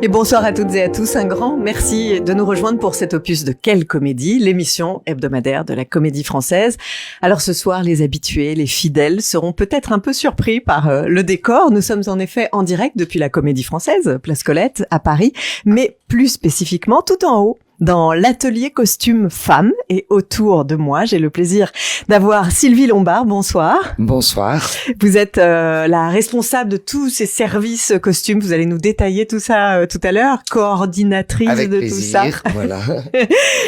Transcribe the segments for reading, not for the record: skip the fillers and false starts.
Et bonsoir à toutes et à tous, un grand merci de nous rejoindre pour cet opus de Quelle Comédie, l'émission hebdomadaire de la Comédie Française. Alors ce soir, les habitués, les fidèles seront peut-être un peu surpris par le décor. Nous sommes en effet en direct depuis la Comédie Française, Place Colette, à Paris, mais plus spécifiquement tout en haut, dans l'atelier costume femmes. Et autour de moi, j'ai le plaisir d'avoir Sylvie Lombard. Bonsoir. Bonsoir. Vous êtes la responsable de tous ces services costumes. Vous allez nous détailler tout ça tout à l'heure. Coordinatrice avec de plaisir, tout ça. Voilà.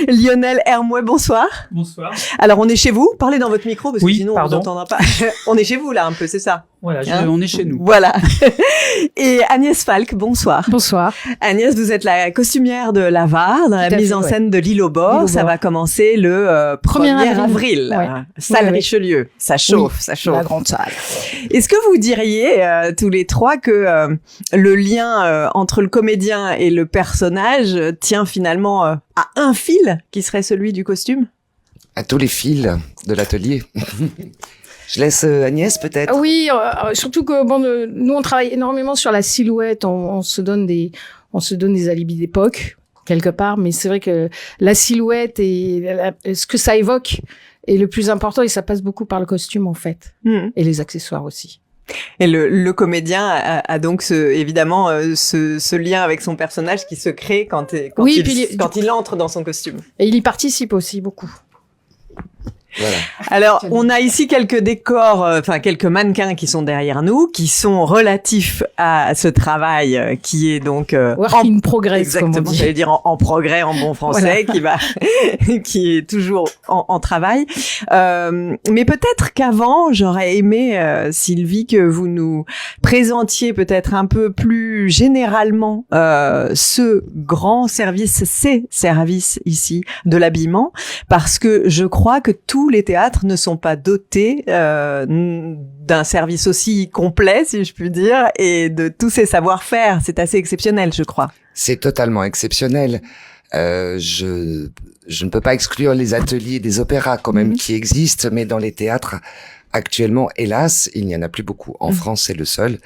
Lionel Hermouet, bonsoir. Bonsoir. Alors, on est chez vous. Parlez dans votre micro parce que Oui, sinon pardon. on n'entendra pas. On est chez vous là un peu, c'est ça? Voilà, Hein, on est chez nous. Voilà. Et Agnès Falk, bonsoir. Bonsoir. Agnès, vous êtes la costumière de l'Avare, dans la mise en scène de L'Île au bord. Ça va commencer le 1er avril. Ouais. Salle Oui. Richelieu. Ça chauffe, ça chauffe. La grande salle. Est-ce que vous diriez, tous les trois, que le lien entre le comédien et le personnage tient finalement à un fil, qui serait celui du costume? À tous les fils de l'atelier. Je laisse Agnès peut-être. Oui, surtout que nous on travaille énormément sur la silhouette. On se donne des alibis d'époque quelque part, mais c'est vrai que la silhouette et ce que ça évoque est le plus important et ça passe beaucoup par le costume en fait et les accessoires aussi. Et le comédien a donc évidemment ce lien avec son personnage qui se crée quand il entre dans son costume. Et il y participe aussi beaucoup. Voilà. Alors, on a ici quelques décors, quelques mannequins qui sont derrière nous, qui sont relatifs à ce travail qui est donc Work in progress, exactement, comme on dit. j'allais dire en progrès en bon français, Voilà. qui est toujours en travail. Mais peut-être qu'avant, j'aurais aimé Sylvie que vous nous présentiez peut-être un peu plus généralement ces services ici de l'habillement, parce que je crois que tous les théâtres ne sont pas dotés d'un service aussi complet, si je puis dire, et de tous ces savoir-faire. C'est assez exceptionnel, je crois. C'est totalement exceptionnel. Je ne peux pas exclure les ateliers des opéras quand même qui existent, mais dans les théâtres actuellement, hélas, il n'y en a plus beaucoup. En France, c'est le seul.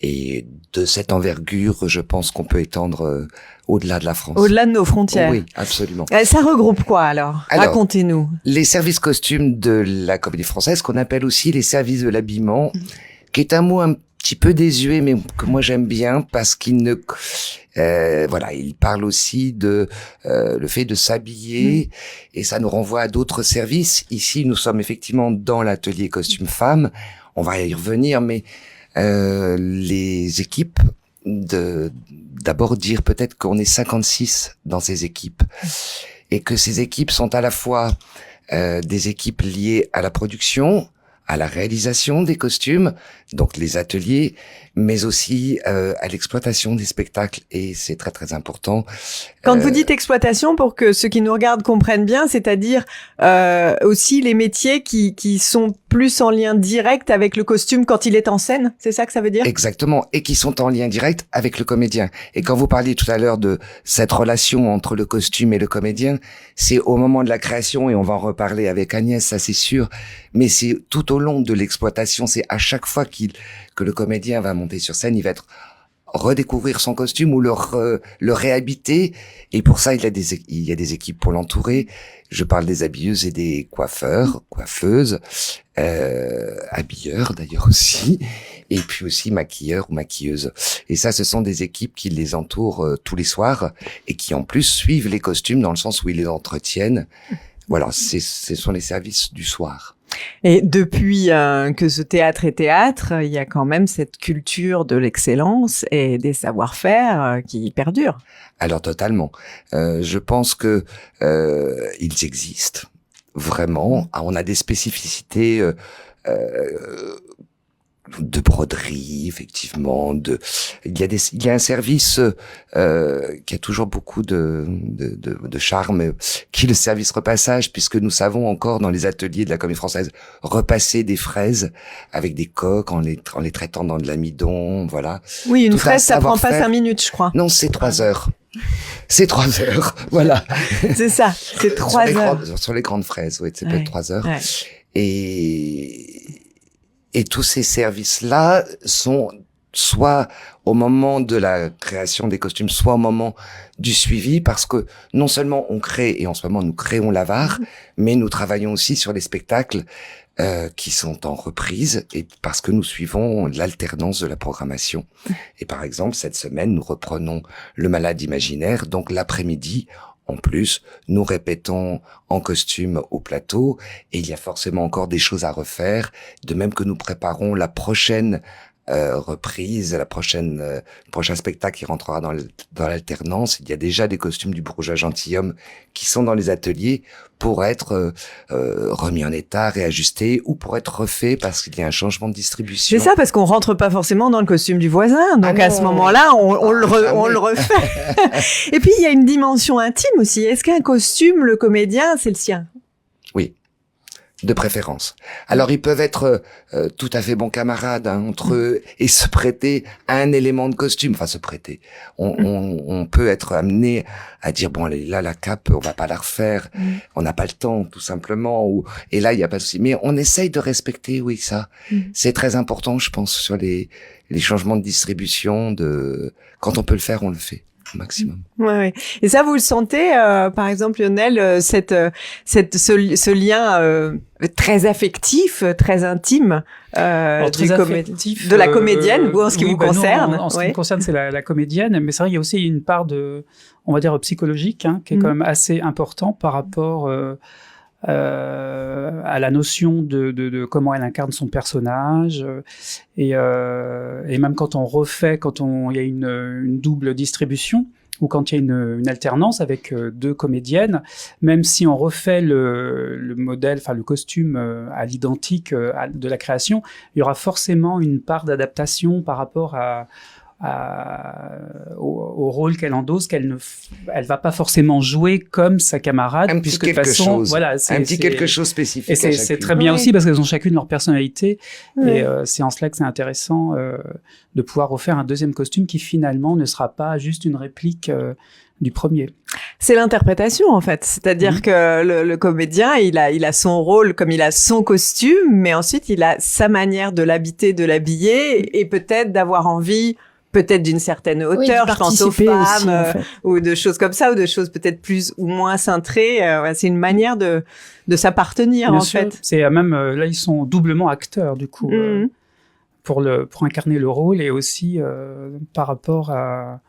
Et de cette envergure, je pense qu'on peut étendre au-delà de la France. Au-delà de nos frontières. Oui, absolument. Ça regroupe quoi alors racontez-nous. Les services costumes de la Comédie Française, qu'on appelle aussi les services de l'habillement, qui est un mot un petit peu désuet, mais que moi j'aime bien parce qu'il il parle aussi de le fait de s'habiller et ça nous renvoie à d'autres services. Ici, nous sommes effectivement dans l'atelier costume femmes. On va y revenir, mais les équipes d'abord dire peut-être qu'on est 56 dans ces équipes et que ces équipes sont à la fois des équipes liées à la production, à la réalisation des costumes, donc les ateliers, mais aussi à l'exploitation des spectacles et c'est très très important. Quand vous dites exploitation, pour que ceux qui nous regardent comprennent bien, c'est-à-dire aussi les métiers qui sont plus en lien direct avec le costume quand il est en scène, c'est ça que ça veut dire? Exactement, et qui sont en lien direct avec le comédien. Et quand vous parliez tout à l'heure de cette relation entre le costume et le comédien, c'est au moment de la création, et on va en reparler avec Agnès, ça c'est sûr, mais c'est tout au long de l'exploitation, c'est à chaque fois que le comédien va monter sur scène, il va être redécouvrir son costume ou le réhabiter, et pour ça il y a des équipes pour l'entourer. Je parle des habilleuses et des coiffeurs, coiffeuses, habilleurs d'ailleurs aussi, et puis aussi maquilleurs ou maquilleuses. Et ça, ce sont des équipes qui les entourent tous les soirs et qui en plus suivent les costumes dans le sens où ils les entretiennent. Voilà, ce sont les services du soir. Et depuis que ce théâtre est théâtre, il y a quand même cette culture de l'excellence et des savoir-faire qui perdurent. Alors totalement. Je pense que ils existent vraiment. On a des spécificités de broderie, effectivement. Il y a un service qui a toujours beaucoup de charme, qui est le service repassage, puisque nous savons encore dans les ateliers de la Comédie Française repasser des fraises avec des coques en les traitant dans de l'amidon, voilà. Oui, une Tout fraise, ça prend pas savoir-faire. 5 minutes, je crois. Non, c'est 3 heures. C'est 3 heures, voilà. C'est ça, c'est 3 heures. Sur les grandes fraises, oui, c'est Ouais, peut-être 3 heures. ouais. Et tous ces services-là sont soit au moment de la création des costumes, soit au moment du suivi, parce que non seulement on crée, et en ce moment nous créons l'Avare, mais nous travaillons aussi sur les spectacles qui sont en reprise, et parce que nous suivons l'alternance de la programmation. Et par exemple, cette semaine, nous reprenons Le Malade imaginaire, donc l'après-midi. En plus, nous répétons en costume au plateau, et il y a forcément encore des choses à refaire, de même que nous préparons la prochaine reprise, prochain spectacle qui rentrera dans l'alternance. Il y a déjà des costumes du Bourgeois gentilhomme qui sont dans les ateliers pour être remis en état, réajustés, ou pour être refaits parce qu'il y a un changement de distribution. C'est ça, parce qu'on rentre pas forcément dans le costume du voisin. Donc à ce moment-là, on le refait. Et puis il y a une dimension intime aussi. Est-ce qu'un costume, le comédien, c'est le sien? Oui. De préférence. Alors ils peuvent être tout à fait bons camarades entre eux et se prêter à un élément de costume. Enfin se prêter. On peut être amené à dire bon allez, là la cape on va pas la refaire. On n'a pas le temps tout simplement. Et là il y a pas de souci. Mais on essaye de respecter oui ça. C'est très important je pense sur les changements de distribution. Quand on peut le faire on le fait. Maximum. Ouais. Et ça, vous le sentez, par exemple, Lionel, ce lien très affectif, très intime de la comédienne, en ce qui vous concerne. En ce qui me concerne, c'est la comédienne, mais c'est vrai qu'il y a aussi une part on va dire psychologique, qui est quand même assez important par rapport à la notion de comment elle incarne son personnage et même quand il y a une double distribution ou quand il y a une alternance avec deux comédiennes, même si on refait le modèle, enfin le costume à l'identique de la création, il y aura forcément une part d'adaptation par rapport au rôle qu'elle endosse, elle va pas forcément jouer comme sa camarade, un petit quelque chose, quelque chose spécifique. Et c'est très bien aussi parce qu'elles ont chacune leur personnalité, et c'est en cela que c'est intéressant de pouvoir refaire un deuxième costume qui finalement ne sera pas juste une réplique du premier. C'est l'interprétation en fait, c'est-à-dire que le comédien, il a son rôle comme il a son costume, mais ensuite il a sa manière de l'habiter, de l'habiller, et peut-être d'avoir envie peut-être d'une certaine hauteur, je pense aux femmes, aussi, en fait. Ou de choses comme ça, ou de choses peut-être plus ou moins cintrées. C'est une manière de s'appartenir, bien en sûr. Fait. C'est même, là, ils sont doublement acteurs, du coup, pour incarner le rôle, et aussi par rapport à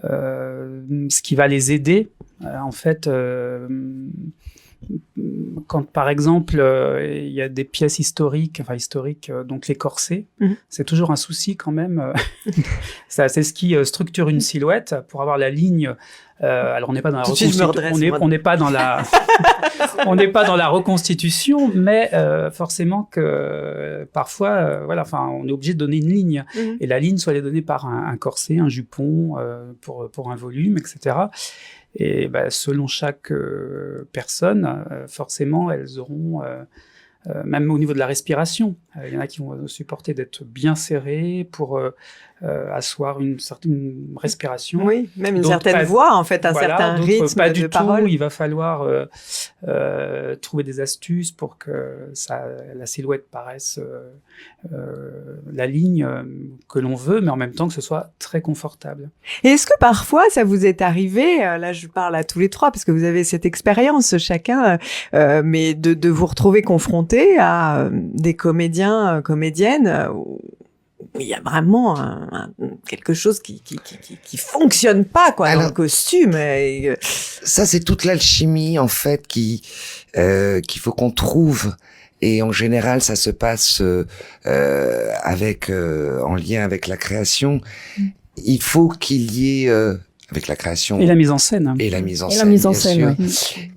ce qui va les aider, en fait, quand par exemple il y a des pièces historiques, donc les corsets, c'est toujours un souci quand même. C'est ce qui structure une silhouette pour avoir la ligne. Alors on n'est pas dans la on n'est pas dans la on n'est pas dans la reconstitution, mais forcément que parfois on est obligé de donner une ligne, et la ligne soit donnée par un corset, un jupon pour un volume, etc. Et selon chaque personne, forcément, elles auront, même au niveau de la respiration, il y en a qui vont supporter d'être bien serrées pour asseoir une certaine respiration. Oui, même une certaine voix, en fait, un certain rythme pas du de parole. Tout. Il va falloir trouver des astuces pour que la silhouette paraisse la ligne que l'on veut, mais en même temps que ce soit très confortable. Et est-ce que parfois, ça vous est arrivé, là je parle à tous les trois, parce que vous avez cette expérience chacun, mais de vous retrouver confrontés à des comédiennes, il y a vraiment quelque chose qui fonctionne pas dans le costume. Ça, c'est toute l'alchimie en fait qu'il faut qu'on trouve. Et en général, ça se passe en lien avec la création. Il faut qu'il y ait avec la création et la mise en scène. Et la mise en scène, bien sûr.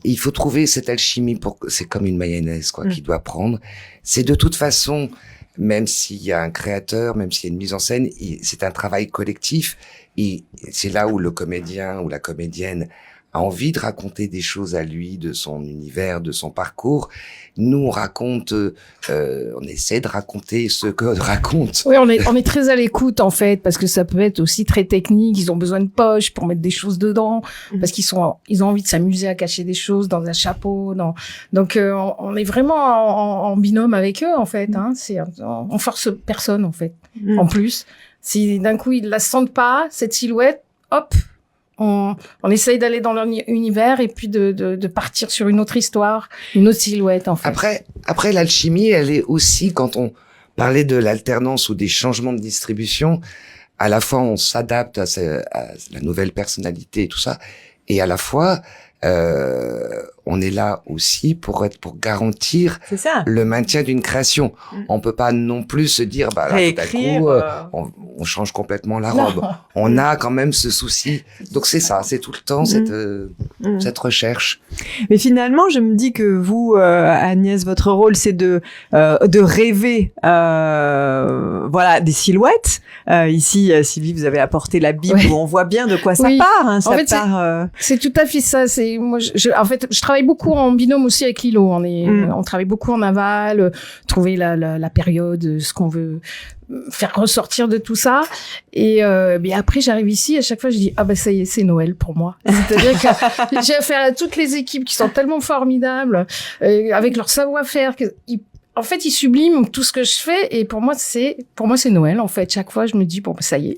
Il faut trouver cette alchimie c'est comme une mayonnaise qui doit prendre. C'est de toute façon, même s'il y a un créateur, même s'il y a une mise en scène, c'est un travail collectif, et c'est là où le comédien ou la comédienne a envie de raconter des choses à lui, de son univers, de son parcours. Nous, on raconte, on essaie de raconter ce que raconte. Oui, on est très à l'écoute, en fait, parce que ça peut être aussi très technique. Ils ont besoin de poches pour mettre des choses dedans, parce qu'ils ont envie de s'amuser à cacher des choses dans un chapeau. Donc, on est vraiment en binôme avec eux, en fait. On force personne, en fait. En plus. Si d'un coup ils la sentent pas, cette silhouette, hop, on essaye d'aller dans leur univers et puis de partir sur une autre histoire, une autre silhouette en fait. Après l'alchimie, elle est aussi, quand on parlait de l'alternance ou des changements de distribution, à la fois on s'adapte à la nouvelle personnalité et tout ça, et à la fois on est là aussi pour garantir le maintien d'une création. On peut pas non plus se dire là, tout à coup on change complètement la robe. On a quand même ce souci. Donc c'est ça, c'est tout le temps cette recherche. Mais finalement, je me dis que vous, Agnès, votre rôle, c'est de rêver, voilà, des silhouettes. Ici, Sylvie, vous avez apporté la Bible où on voit bien de quoi ça part. Hein, en fait, c'est tout à fait ça. C'est moi, en fait, je travaille beaucoup en binôme aussi avec Lilo. On travaille beaucoup en aval, trouver la période, ce qu'on veut faire ressortir de tout ça. Et mais après, j'arrive ici, à chaque fois, je dis ça y est, c'est Noël pour moi. C'est-à-dire que j'ai affaire à toutes les équipes qui sont tellement formidables, avec leur savoir-faire. En fait, ils subliment tout ce que je fais, et pour moi, c'est Noël. En fait, chaque fois, je me dis ça y est.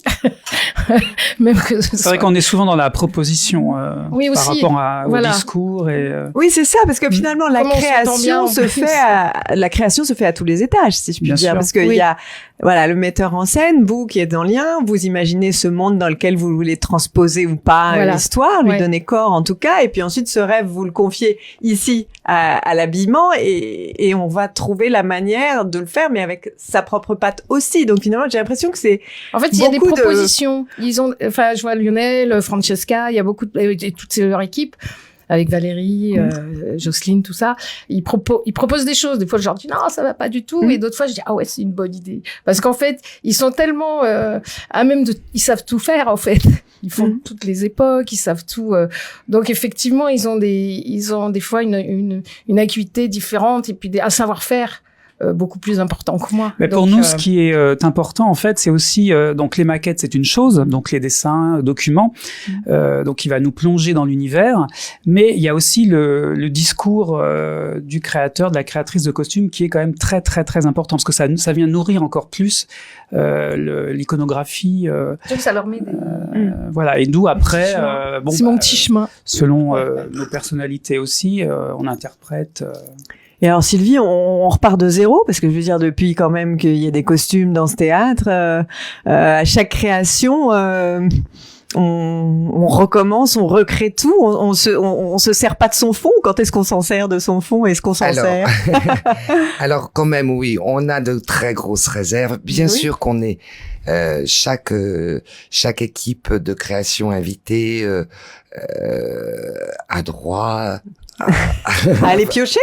Même que c'est vrai qu'on est souvent dans la proposition oui, par aussi, rapport au discours et. Oui, c'est ça, parce que finalement, la création se fait à tous les étages, si je puis dire, parce qu'il y a le metteur en scène, vous qui êtes en lien, vous imaginez ce monde dans lequel vous voulez transposer ou pas l'histoire, lui donner corps en tout cas, et puis ensuite ce rêve, vous le confiez ici à l'habillement, et on va trouver la manière de le faire, mais avec sa propre patte aussi. Donc finalement, j'ai l'impression que c'est en fait, il y a des propositions. Je vois Lionel, Francesca, il y a beaucoup et toute leur équipe. Avec Valérie, Jocelyne, tout ça, ils proposent des choses. Des fois, je leur dis non, ça va pas du tout, et d'autres fois, je dis c'est une bonne idée. Parce qu'en fait, ils sont tellement à même ils savent tout faire en fait. Ils font toutes les époques, ils savent tout. Donc effectivement, ils ont des fois une acuité différente et puis un savoir-faire beaucoup plus important que moi. Mais pour nous, ce qui est important, en fait, c'est aussi donc les maquettes, c'est une chose, donc les dessins, documents, donc il va nous plonger dans l'univers. Mais il y a aussi le discours du créateur, de la créatrice de costumes, qui est quand même très très très important, parce que ça vient nourrir encore plus l'iconographie. Ça leur met voilà. Et nous après, c'est mon petit chemin. Selon nos personnalités aussi, on interprète. Et alors Sylvie, on repart de zéro, parce que je veux dire, depuis quand même qu'il y a des costumes dans ce théâtre, à chaque création, on recommence, on recrée tout, on se sert pas de son fond. Quand est-ce qu'on s'en sert de son fond? Est-ce qu'on s'en sert? Alors quand même, oui, on a de très grosses réserves. Bien sûr qu'on est chaque équipe de création invitée a droit à aller piocher?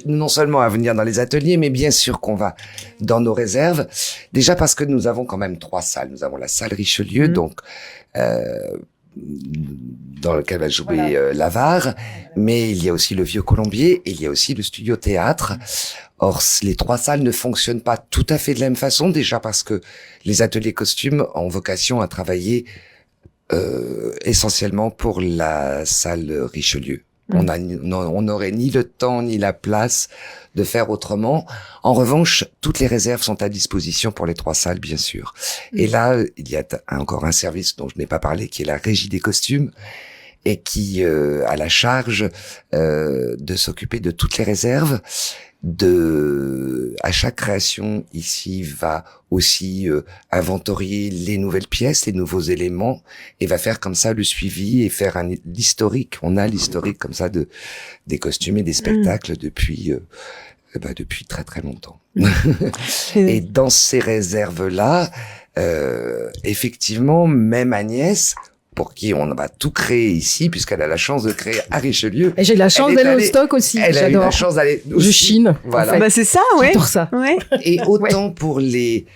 Non seulement à venir dans les ateliers, mais bien sûr qu'on va dans nos réserves. Déjà parce que nous avons quand même 3 salles. Nous avons la salle Richelieu, donc dans lequel va jouer L'Avare, mais il y a aussi le Vieux Colombier et il y a aussi le Studio Théâtre. Or, les 3 salles ne fonctionnent pas tout à fait de la même façon, déjà parce que les ateliers costumes ont vocation à travailler essentiellement pour la salle Richelieu. On n'aurait ni le temps ni la place de faire autrement. En revanche, toutes les réserves sont à disposition pour les 3 salles, bien sûr. Et là, il y a encore un service dont je n'ai pas parlé, qui est la régie des costumes, et qui a la charge de s'occuper de toutes les réserves. À chaque création ici va aussi inventorier les nouvelles pièces, les nouveaux éléments, et va faire comme ça le suivi et faire l'historique. On a l'historique comme ça des costumes et des spectacles depuis très très longtemps. Et dans ces réserves-là, effectivement, même Agnès, pour qui on va tout créer ici, puisqu'elle a la chance de créer à Richelieu. Et j'ai la chance d'aller au stock aussi. Elle a eu la chance d'aller aussi. Je chine. Voilà. En fait. C'est ça, ouais. J'adore ça. Ouais. Et autant pour les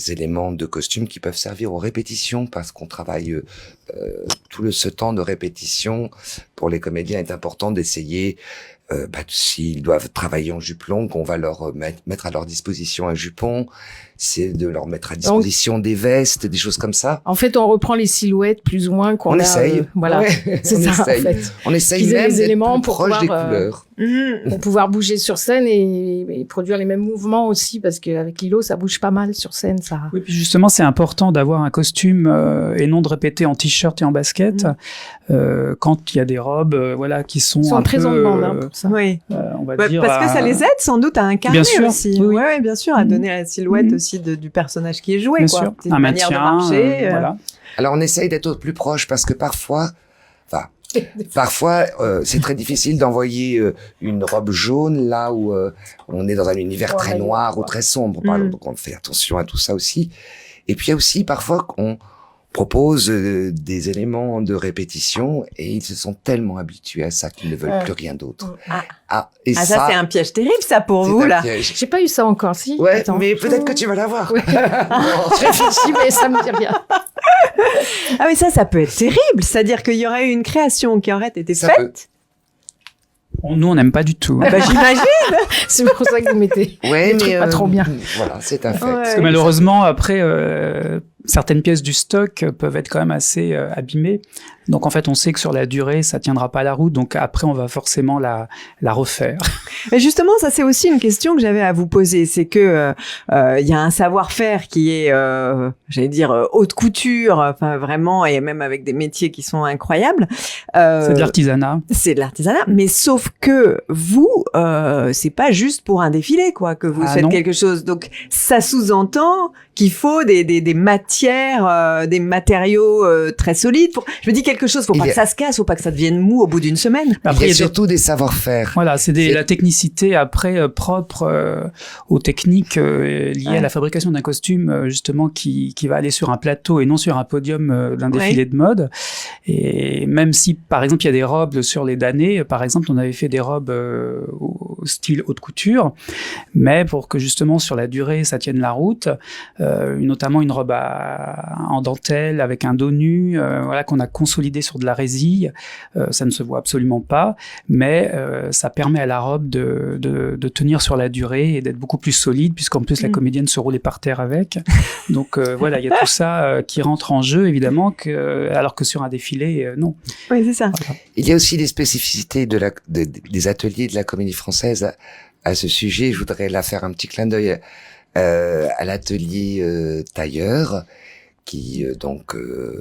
éléments de costume qui peuvent servir aux répétitions, parce qu'on travaille tout ce temps de répétition, pour les comédiens est important d'essayer, s'ils doivent travailler en jupe longue, on va leur mettre à leur disposition un jupon, c'est de leur mettre à disposition des vestes, des choses comme ça. En fait, on reprend les silhouettes plus ou moins qu'on essaye. Voilà, ouais, c'est ça essaye. En fait. On essaye même les éléments d'être plus proche des couleurs. pour pouvoir bouger sur scène et produire les mêmes mouvements aussi, parce qu'avec Lilo, ça bouge pas mal sur scène, ça. Oui, puis justement, c'est important d'avoir un costume et non de répéter en t-shirt et en basket quand il y a des robes, qui sont Ils sont un très peu, en demande pour ça. Oui. on va Ouais, dire, parce que ça les aide sans doute à incarner Bien sûr, aussi. oui. Ouais, bien sûr, à donner la silhouette aussi du personnage qui est joué. bien quoi. sûr, C'est une un manière de maintien, marcher. voilà. Alors on essaye d'être au plus proche parce que parfois, c'est très difficile d'envoyer une robe jaune là où on est dans un univers très noir ou très sombre. Par exemple. Donc on fait attention à tout ça aussi. Et puis il y a aussi parfois qu'on propose des éléments de répétition et ils se sont tellement habitués à ça qu'ils ne veulent plus rien d'autre. Ça c'est un piège terrible ça pour c'est vous un là. piège. J'ai pas eu ça encore, si. Ouais, Attends. mais peut-être que tu vas l'avoir. Ouais. Je réfléchis, mais ça me dit rien. Ah mais ça peut être terrible. C'est-à-dire qu'il y aurait eu une création qui aurait été Ça faite. Nous, on n'aime pas du tout. Bah, j'imagine. C'est pour ça que vous mettez. Ouais, des trucs pas trop bien. Voilà, c'est un fait. Ouais. Parce que malheureusement, après, certaines pièces du stock peuvent être quand même assez abîmées. Donc en fait, on sait que sur la durée, ça tiendra pas la route. Donc après, on va forcément la refaire. Mais justement, ça c'est aussi une question que j'avais à vous poser. C'est que il y a un savoir-faire qui est, j'allais dire, haute couture, enfin vraiment, et même avec des métiers qui sont incroyables. C'est de l'artisanat. C'est de l'artisanat, mais sauf que vous, c'est pas juste pour un défilé, quoi, que vous faites non. quelque chose. Donc ça sous-entend qu'il faut des matières, des matériaux très solides. Je me dis quelque chose, faut pas que ça se casse, faut pas que ça devienne mou au bout d'une semaine. Après, il y a surtout des savoir-faire. Voilà, c'est la technicité après propre aux techniques liées à la fabrication d'un costume justement qui va aller sur un plateau et non sur un podium d'un défilé de mode. Et même si par exemple il y a des robes sur les damnés, par exemple on avait fait des robes au style haute couture, mais pour que justement sur la durée ça tienne la route, notamment une robe en dentelle avec un dos nu, qu'on a consolidé sur de la résille, ça ne se voit absolument pas, mais ça permet à la robe de tenir sur la durée et d'être beaucoup plus solide, puisqu'en plus la comédienne se roulait par terre avec. Donc il y a tout ça qui rentre en jeu, évidemment, alors que sur un défilé, non. Oui, c'est ça. Voilà. Il y a aussi des spécificités des ateliers de la Comédie Française à ce sujet. Je voudrais là faire un petit clin d'œil à l'atelier tailleur, qui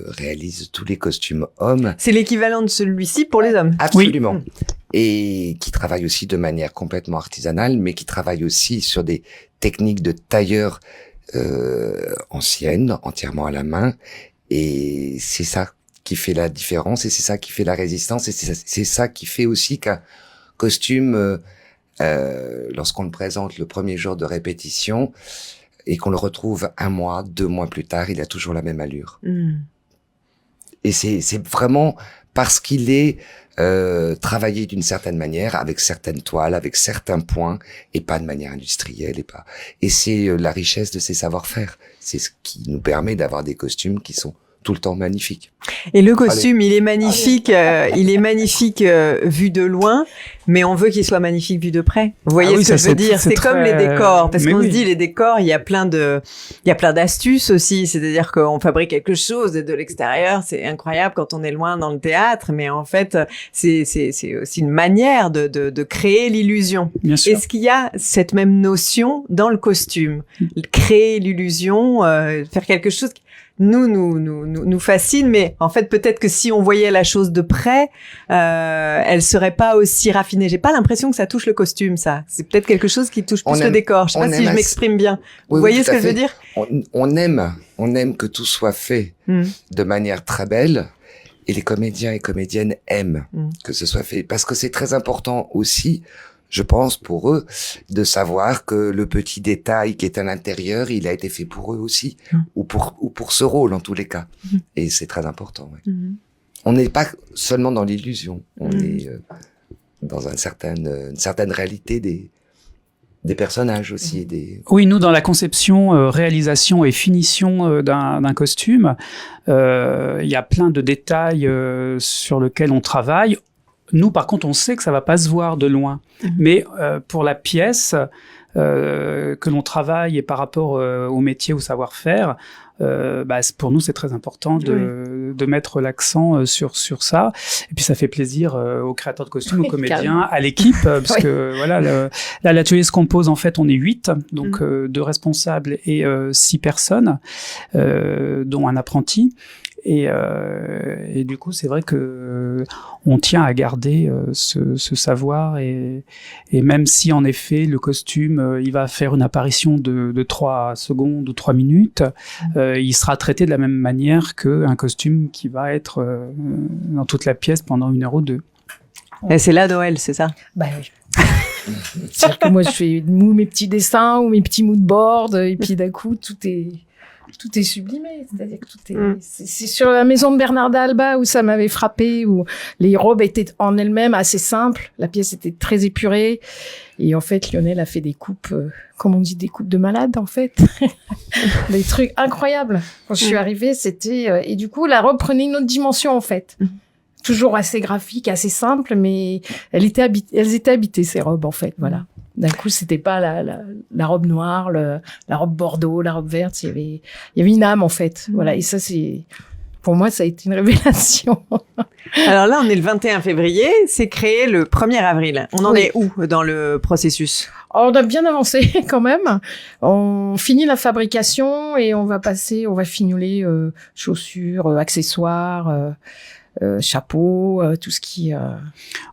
réalise tous les costumes hommes. C'est l'équivalent de celui-ci pour les hommes. Absolument. Oui. Et qui travaille aussi de manière complètement artisanale, mais qui travaille aussi sur des techniques de tailleur anciennes, entièrement à la main. Et c'est ça qui fait la différence, et c'est ça qui fait la résistance, et c'est ça qui fait aussi qu'un costume, lorsqu'on le présente le premier jour de répétition, et qu'on le retrouve 1 mois, 2 mois plus tard, il a toujours la même allure. Et c'est vraiment parce qu'il est travaillé d'une certaine manière, avec certaines toiles, avec certains points, et pas de manière industrielle, et c'est la richesse de ces savoir-faire. C'est ce qui nous permet d'avoir des costumes qui sont tout le temps magnifiques. Et le costume, il est magnifique, vu de loin, mais on veut qu'il soit magnifique vu de près. Vous voyez ce que je veux dire? C'est comme les décors, parce qu'on se dit les décors, il y a plein d'astuces aussi. C'est-à-dire qu'on fabrique quelque chose et de l'extérieur, c'est incroyable quand on est loin dans le théâtre, mais en fait, c'est aussi une manière de créer l'illusion. Bien sûr. Est-ce qu'il y a cette même notion dans le costume? Créer l'illusion, faire quelque chose qui nous fascine, mais en fait peut-être que si on voyait la chose de près, elle serait pas aussi raffinée. J'ai pas l'impression que ça touche le costume, ça. C'est peut-être quelque chose qui touche plus le décor. Je sais pas si je m'exprime bien. Vous voyez ce que je veux dire? On aime que tout soit fait de manière très belle, et les comédiens et comédiennes aiment que ce soit fait, parce que c'est très important aussi, je pense, pour eux, de savoir que le petit détail qui est à l'intérieur, il a été fait pour eux aussi, ou pour ce rôle en tous les cas. Et c'est très important. Ouais. On n'est pas seulement dans l'illusion, on est dans une certaine réalité des personnages aussi. Oui, nous, dans la conception, réalisation et finition d'un costume, il y a plein de détails sur lesquels on travaille. Nous, par contre, on sait que ça va pas se voir de loin. Mais pour la pièce que l'on travaille et par rapport au métier, au savoir-faire, pour nous, c'est très important de de mettre l'accent sur ça. Et puis ça fait plaisir aux créateurs de costumes, aux comédiens, à l'équipe, parce que voilà, là l'atelier se compose en fait, on est 8, donc 2 responsables et 6 personnes, dont un apprenti. Et du coup, c'est vrai que on tient à garder ce savoir et même si en effet le costume il va faire une apparition de 3 secondes ou 3 minutes, il sera traité de la même manière qu'un costume qui va être dans toute la pièce pendant 1 heure ou 2. Et c'est là Noël, c'est ça? Bah oui. C'est-à-dire que moi je fais mes petits dessins ou mes petits mood boards et puis d'un coup tout est sublimé, c'est-à-dire que tout est, c'est sur la maison de Bernard d'Alba où ça m'avait frappé, où les robes étaient en elles-mêmes assez simples, la pièce était très épurée, et en fait, Lionel a fait des coupes, comme on dit, des coupes de malade, en fait. Des trucs incroyables. Quand je suis arrivée, c'était, et du coup, la robe prenait une autre dimension, en fait. Toujours assez graphique, assez simple, mais elles étaient habitées, ces robes, en fait, voilà. D'un coup, c'était pas la robe noire, la robe bordeaux, la robe verte. Il y avait une âme, en fait. Voilà. Et ça, pour moi, ça a été une révélation. Alors là, on est le 21 février. C'est créé le 1er avril. On en est où dans le processus? On a bien avancé quand même. On finit la fabrication et on va fignoler chaussures, accessoires, chapeaux, tout ce qui...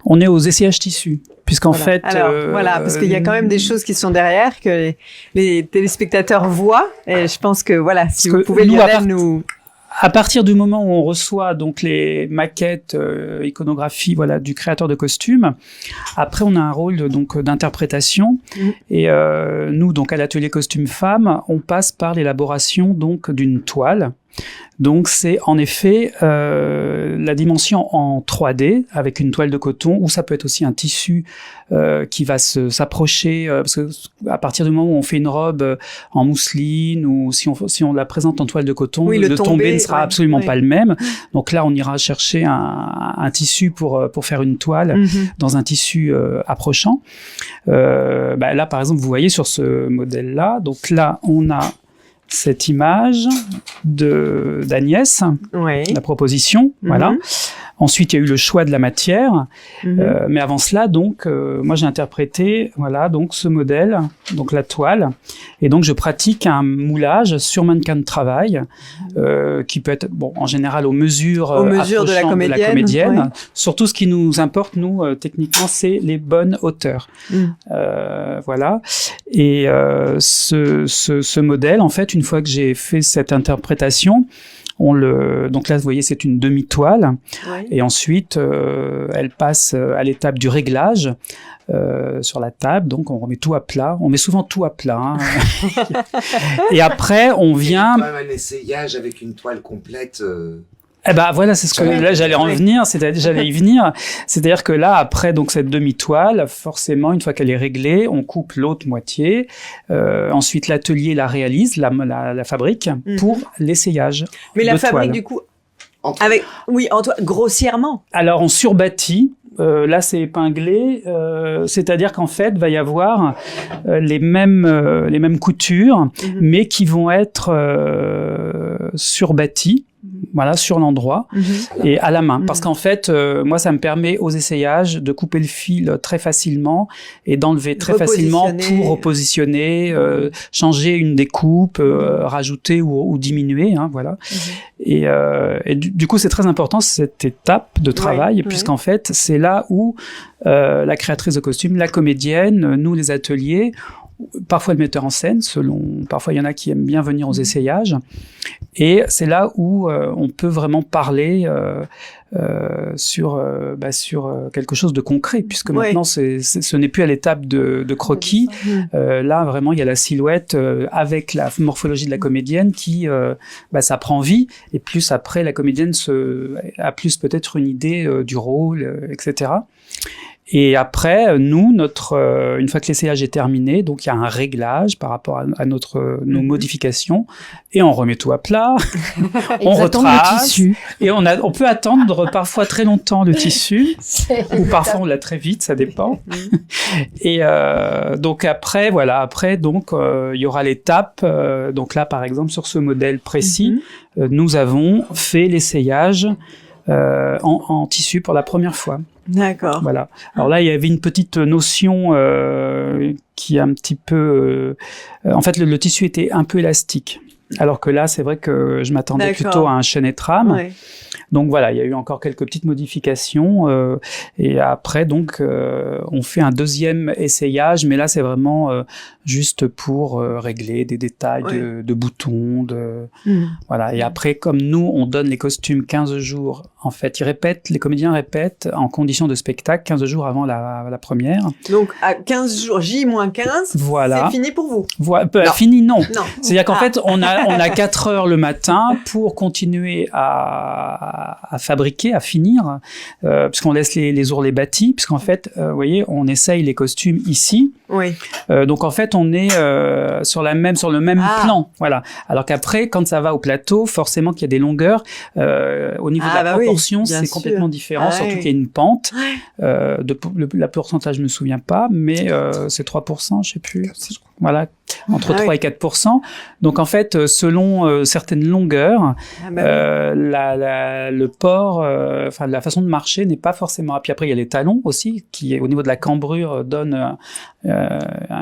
On est aux essayages tissus. Puisqu'en fait, voilà, parce qu'il y a quand même des choses qui sont derrière que les téléspectateurs voient. Et je pense que voilà, si vous pouvez nous. À partir du moment où on reçoit donc les maquettes, iconographies, voilà, du créateur de costumes, après on a un rôle donc d'interprétation. Et nous, donc à l'atelier costume femmes, on passe par l'élaboration donc d'une toile. Donc c'est en effet la dimension en 3D avec une toile de coton, ou ça peut être aussi un tissu qui va s'approcher, parce que à partir du moment où on fait une robe en mousseline, ou si on la présente en toile de coton, le tombé ne sera absolument pas le même. Donc là on ira chercher un tissu pour faire une toile dans un tissu approchant. Là par exemple vous voyez sur ce modèle là, donc là on a cette image d'Agnès, la proposition, voilà. Ensuite, il y a eu le choix de la matière, mais avant cela, donc, moi j'ai interprété, voilà, donc ce modèle, donc la toile, et donc je pratique un moulage sur mannequin de travail, qui peut être, bon, en général aux mesures de la comédienne. Surtout, ce qui nous importe, nous, techniquement, c'est les bonnes hauteurs, voilà. Et ce modèle, en fait, une fois que j'ai fait cette interprétation, donc là, vous voyez, c'est une demi-toile. Et ensuite, elle passe à l'étape du réglage sur la table. Donc, on remet tout à plat. On met souvent tout à plat. Hein. Et après, on vient... C'est quand même un essayage avec une toile complète... Eh ben voilà, c'est ce que là j'allais y venir, c'est-à-dire que là après donc cette demi-toile, forcément une fois qu'elle est réglée, on coupe l'autre moitié. Ensuite l'atelier la réalise, la fabrique pour l'essayage. Mais la fabrique du coup grossièrement. Alors on surbâtit. Là, c'est épinglé, c'est-à-dire qu'en fait, va y avoir les mêmes coutures, mais qui vont être surbâties. Voilà, sur l'endroit et à la main. Parce qu'en fait, moi, ça me permet aux essayages de couper le fil très facilement et d'enlever très facilement pour repositionner, changer une découpe, rajouter ou diminuer, hein, voilà. Et du coup, c'est très important cette étape de travail, puisqu'en fait, c'est là où la créatrice de costumes, la comédienne, nous, les ateliers, parfois le metteur en scène, parfois il y en a qui aiment bien venir aux essayages, et c'est là où on peut vraiment parler sur quelque chose de concret, puisque maintenant ce n'est plus à l'étape de croquis. Là vraiment il y a la silhouette avec la morphologie de la comédienne qui ça prend vie, et plus après la comédienne a plus peut-être une idée du rôle, etc. Et après, nous, une fois que l'essayage est terminé, donc il y a un réglage par rapport à nos modifications, et on remet tout à plat, on retrace, tissu. et on peut attendre parfois très longtemps le tissu, ou parfois on l'a très vite, ça dépend. Et donc après, donc il y aura l'étape. Donc là, par exemple, sur ce modèle précis, nous avons fait l'essayage en tissu pour la première fois. D'accord. Voilà. Alors là, il y avait une petite notion qui est un petit peu... en fait, le tissu était un peu élastique. Alors que là, c'est vrai que je m'attendais plutôt à un chaînet trame. Ouais. Donc voilà, il y a eu encore quelques petites modifications. Et après, donc, on fait un deuxième essayage. Mais là, c'est vraiment juste pour régler des détails de boutons. Voilà. Et après, comme nous, on donne les costumes 15 jours. En fait, les comédiens répètent en conditions de spectacle 15 jours avant la première. Donc, à 15 jours, J-15, voilà. C'est fini pour vous. Fini, non. Non. C'est-à-dire qu'en fait, on a 4 heures le matin pour continuer à fabriquer, à finir, puisqu'on laisse les ourlets bâtis, puisqu'en fait, vous voyez, on essaye les costumes ici. Oui. Donc en fait, on est sur le même plan, voilà. Alors qu'après, quand ça va au plateau, forcément qu'il y a des longueurs au niveau de la proportion, c'est complètement différent. Surtout qu'il y a une pente. La pourcentage, je me souviens pas, mais c'est 3%, je sais plus. Voilà, entre 3 et 4%. Donc en fait, selon certaines longueurs, le port, la façon de marcher n'est pas forcément. Puis après, il y a les talons aussi, qui au niveau de la cambrure donnent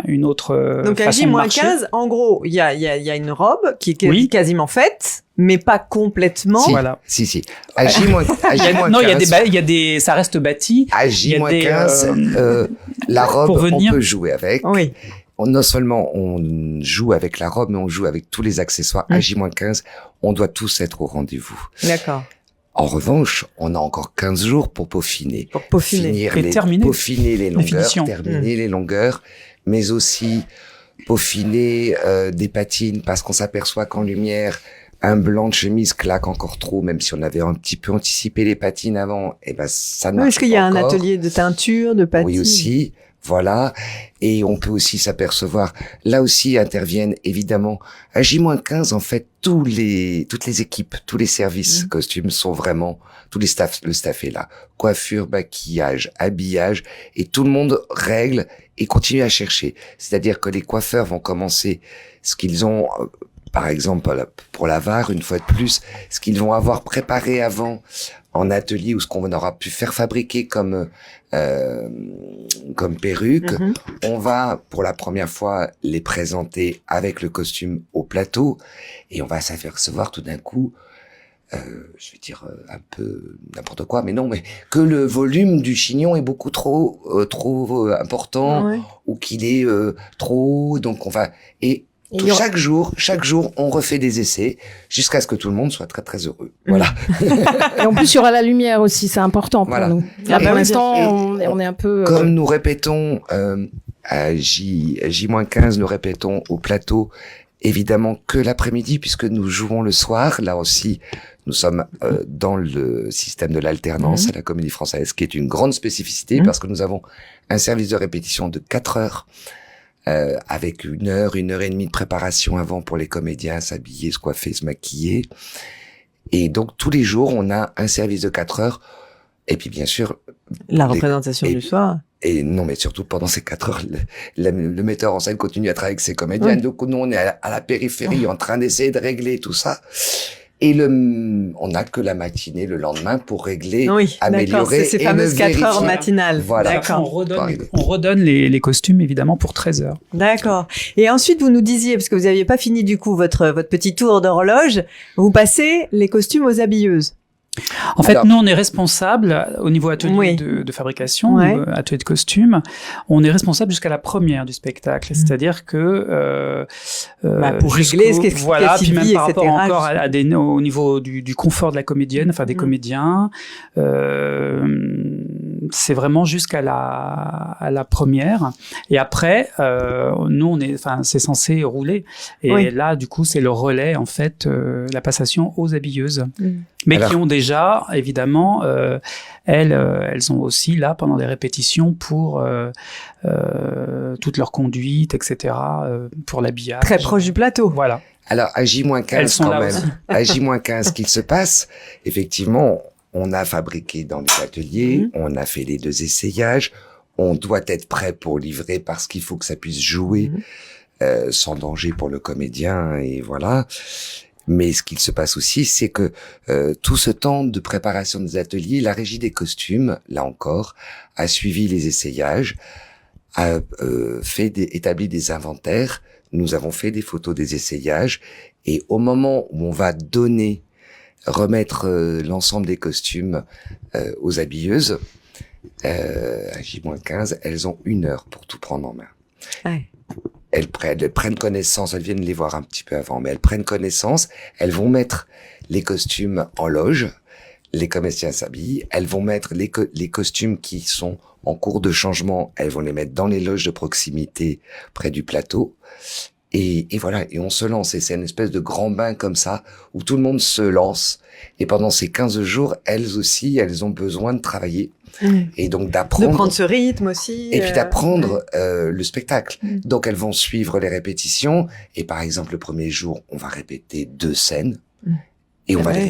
une autre donc façon de marcher. Donc à J-15, en gros, il y a une robe qui est quasiment faite, mais pas complètement. Si, voilà. Si. À J-15. Non, il y a des, ça reste bâti. À J-15, la robe, on peut jouer avec. Oui. Non seulement on joue avec la robe, mais on joue avec tous les accessoires. À J-15, on doit tous être au rendez-vous. D'accord. En revanche, on a encore 15 jours pour peaufiner. Peaufiner les longueurs, terminer les longueurs, mais aussi peaufiner des patines, parce qu'on s'aperçoit qu'en lumière, un blanc de chemise claque encore trop, même si on avait un petit peu anticipé les patines avant, et ben ça ne marche pas. Est-ce qu'il y a un atelier de teinture, de patine? Oui aussi. Voilà. Et on peut aussi s'apercevoir, là aussi interviennent évidemment, à J-15, en fait, toutes les équipes, tous les services costumes sont vraiment, le staff est là. Coiffure, maquillage, habillage, et tout le monde règle et continue à chercher. C'est-à-dire que les coiffeurs vont commencer ce qu'ils ont, par exemple, pour la VAR, une fois de plus, ce qu'ils vont avoir préparé avant en atelier ou ce qu'on aura pu faire fabriquer comme perruque. On va pour la première fois les présenter avec le costume au plateau et on va s'apercevoir tout d'un coup, je vais dire un peu n'importe quoi, mais non, mais que le volume du chignon est beaucoup trop important ou qu'il est trop haut, donc on va chaque jour, on refait des essais jusqu'à ce que tout le monde soit très très heureux. Voilà. Et en plus, il y aura la lumière aussi, c'est important pour nous. Là, pour l'instant, on est un peu. Comme nous répétons à J-15, nous répétons au plateau, évidemment que l'après-midi, puisque nous jouons le soir. Là aussi, nous sommes dans le système de l'alternance à la Comédie Française, qui est une grande spécificité parce que nous avons un service de répétition de 4 heures. Avec 1 heure, 1 heure et demie de préparation avant pour les comédiens, s'habiller, se coiffer, se maquiller. Et donc, tous les jours, on a un service de 4 heures. Et puis, bien sûr... La représentation du soir. Et non, mais surtout, pendant ces 4 heures, le metteur en scène continue à travailler avec ses comédiens. Donc, nous, on est à la périphérie en train d'essayer de régler tout ça. Et on n'a que la matinée le lendemain pour régler, améliorer. C'est ces fameuses 4 heures matinales. Voilà. D'accord. On redonne les costumes, évidemment, pour 13 heures. D'accord. Et ensuite, vous nous disiez, parce que vous n'aviez pas fini du coup votre petit tour d'horloge, vous passez les costumes aux habilleuses. En fait, nous, on est responsable au niveau atelier de fabrication, atelier de costume. On est responsable jusqu'à la première du spectacle, c'est-à-dire que pour régler ce qu'est voilà, puis même par rapport encore au niveau du confort de la comédienne, enfin des comédiens, c'est vraiment jusqu'à la première. Et après, nous, c'est censé rouler. Et là, du coup, c'est le relais, en fait, la passation aux habilleuses. Mais qui ont déjà, évidemment, elles ont aussi, là, pendant des répétitions, pour toute leur conduite, etc., pour l'habillage. Très proche du plateau. Voilà. Alors, à J-15 quand même, à J-15 qu'il se passe, effectivement, on a fabriqué dans les ateliers, on a fait les 2 essayages, on doit être prêt pour livrer parce qu'il faut que ça puisse jouer sans danger pour le comédien, et voilà. Mais ce qu'il se passe aussi, c'est que tout ce temps de préparation des ateliers, la régie des costumes, là encore, a suivi les essayages, a établi des inventaires. Nous avons fait des photos des essayages, et au moment où on va remettre l'ensemble des costumes aux habilleuses, à J-15, elles ont 1 heure pour tout prendre en main. Ouais. Elles prennent connaissance, elles viennent les voir un petit peu avant, mais elles prennent connaissance, elles vont mettre les costumes en loge, les comédiens s'habillent, elles vont mettre les costumes qui sont en cours de changement, elles vont les mettre dans les loges de proximité près du plateau. Et voilà, et on se lance, et c'est une espèce de grand bain comme ça, où tout le monde se lance, et pendant ces 15 jours, elles aussi, elles ont besoin de travailler, et donc d'apprendre... De prendre ce rythme aussi. Et puis d'apprendre le spectacle. Donc elles vont suivre les répétitions, et par exemple, le premier jour, on va répéter 2 scènes, et on va les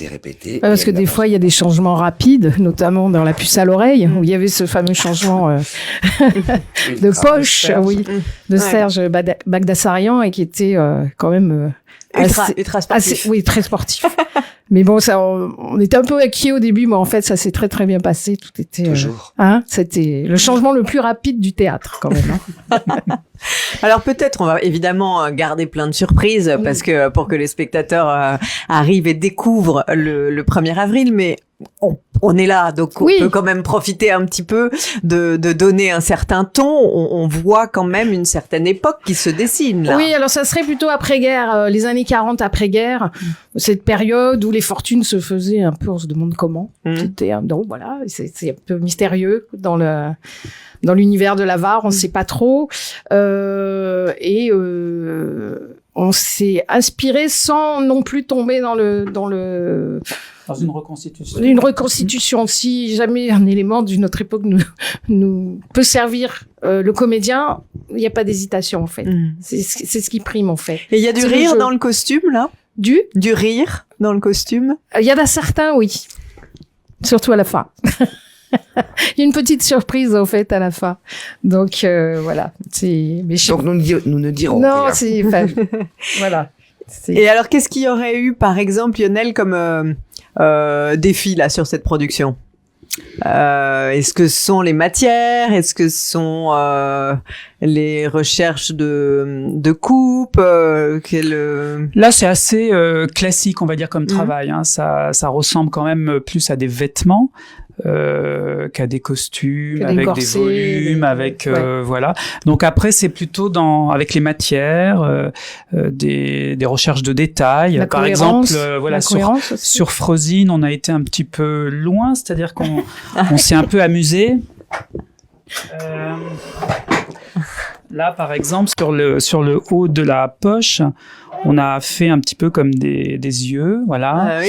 répéter. Parce que des fois, il y a des changements rapides, notamment dans La puce à l'oreille, où il y avait ce fameux changement de poche, de Serge Bagdasarian, et qui était quand même ultra sportif. Très sportif. Mais bon, on était un peu inquiets au début, mais en fait, ça s'est très très bien passé. Tout était toujours. C'était le changement le plus rapide du théâtre, quand même. Alors peut-être on va évidemment garder plein de surprises parce que pour que les spectateurs arrivent et découvrent le 1er avril, mais on est là, donc on peut quand même profiter un petit peu de donner un certain ton. On voit quand même une certaine époque qui se dessine là. Oui, alors ça serait plutôt après-guerre, les années 40 après-guerre, cette période où les fortunes se faisaient un peu, on se demande comment. C'était donc voilà, c'est un peu mystérieux dans l'univers de l'Avare, on ne sait pas trop. On s'est inspiré sans non plus tomber dans une reconstitution. Une reconstitution, si jamais un élément d'une autre époque nous peut servir le comédien, il n'y a pas d'hésitation en fait. C'est ce qui prime en fait. Et il y a du rire dans le costume là ? Du rire dans le costume ? Il y en a certains, oui. Surtout à la fin. Il y a une petite surprise en fait à la fin. Donc voilà. Donc nous ne dirons non, rien. Voilà. Et alors qu'est-ce qu'il y aurait eu par exemple, Lionel, comme défi là sur cette production ? Est-ce que ce sont les matières ? Est-ce que ce sont les recherches de coupe Là, c'est assez classique, on va dire, comme travail. Hein. Ça ressemble quand même plus à des vêtements qu'à des costumes, avec corsets, des volumes, avec voilà. Donc après, c'est plutôt avec les matières, des recherches de détails. Par exemple, voilà, sur Frozen, on a été un petit peu loin, c'est-à-dire qu'on s'est un peu amusé. Là, par exemple, sur le haut de la poche, on a fait un petit peu comme des yeux, voilà.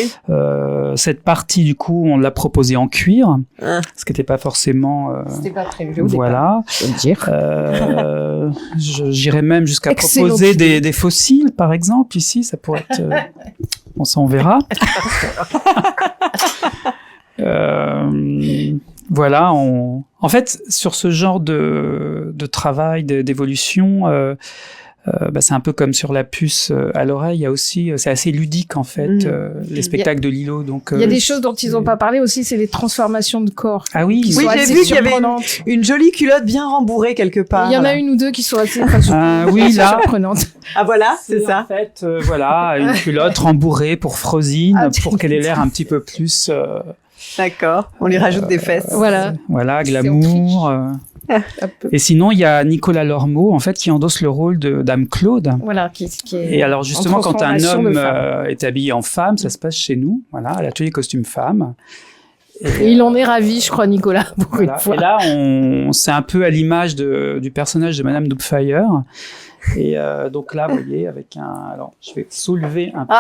Cette partie, du coup, on l'a proposée en cuir, ce qui n'était pas forcément... C'était pas prévu au voilà. départ. J'irais même jusqu'à proposer des fossiles, par exemple, ici, ça pourrait être... Bon, ça, on verra. Voilà, en fait, sur ce genre de travail, d'évolution, c'est un peu comme sur La puce à l'oreille. Il y a aussi, c'est assez ludique en fait, les spectacles de Lilo. Donc il y a des choses dont ils n'ont pas parlé aussi, c'est les transformations de corps. Ah oui, j'ai vu qu'il y avait une jolie culotte bien rembourrée quelque part. Il y en a une ou deux qui sont assez surprenantes. Ah voilà, c'est ça. En fait, voilà, une culotte rembourrée pour Frozen, pour qu'elle ait l'air un petit peu plus. D'accord. On lui rajoute des fesses. Voilà, glamour. Et sinon, il y a Nicolas Lormeau, en fait, qui endosse le rôle de Dame Claude. Voilà, qui est. Et alors, justement, quand un homme est habillé en femme, ça se passe chez nous, voilà, à l'atelier costume femme. Et il en est ravi, je crois, Nicolas, pour Voilà. une fois. Et là, c'est un peu à l'image du personnage de Madame Doubtfire. Et donc là, vous voyez, avec alors, je vais soulever un peu.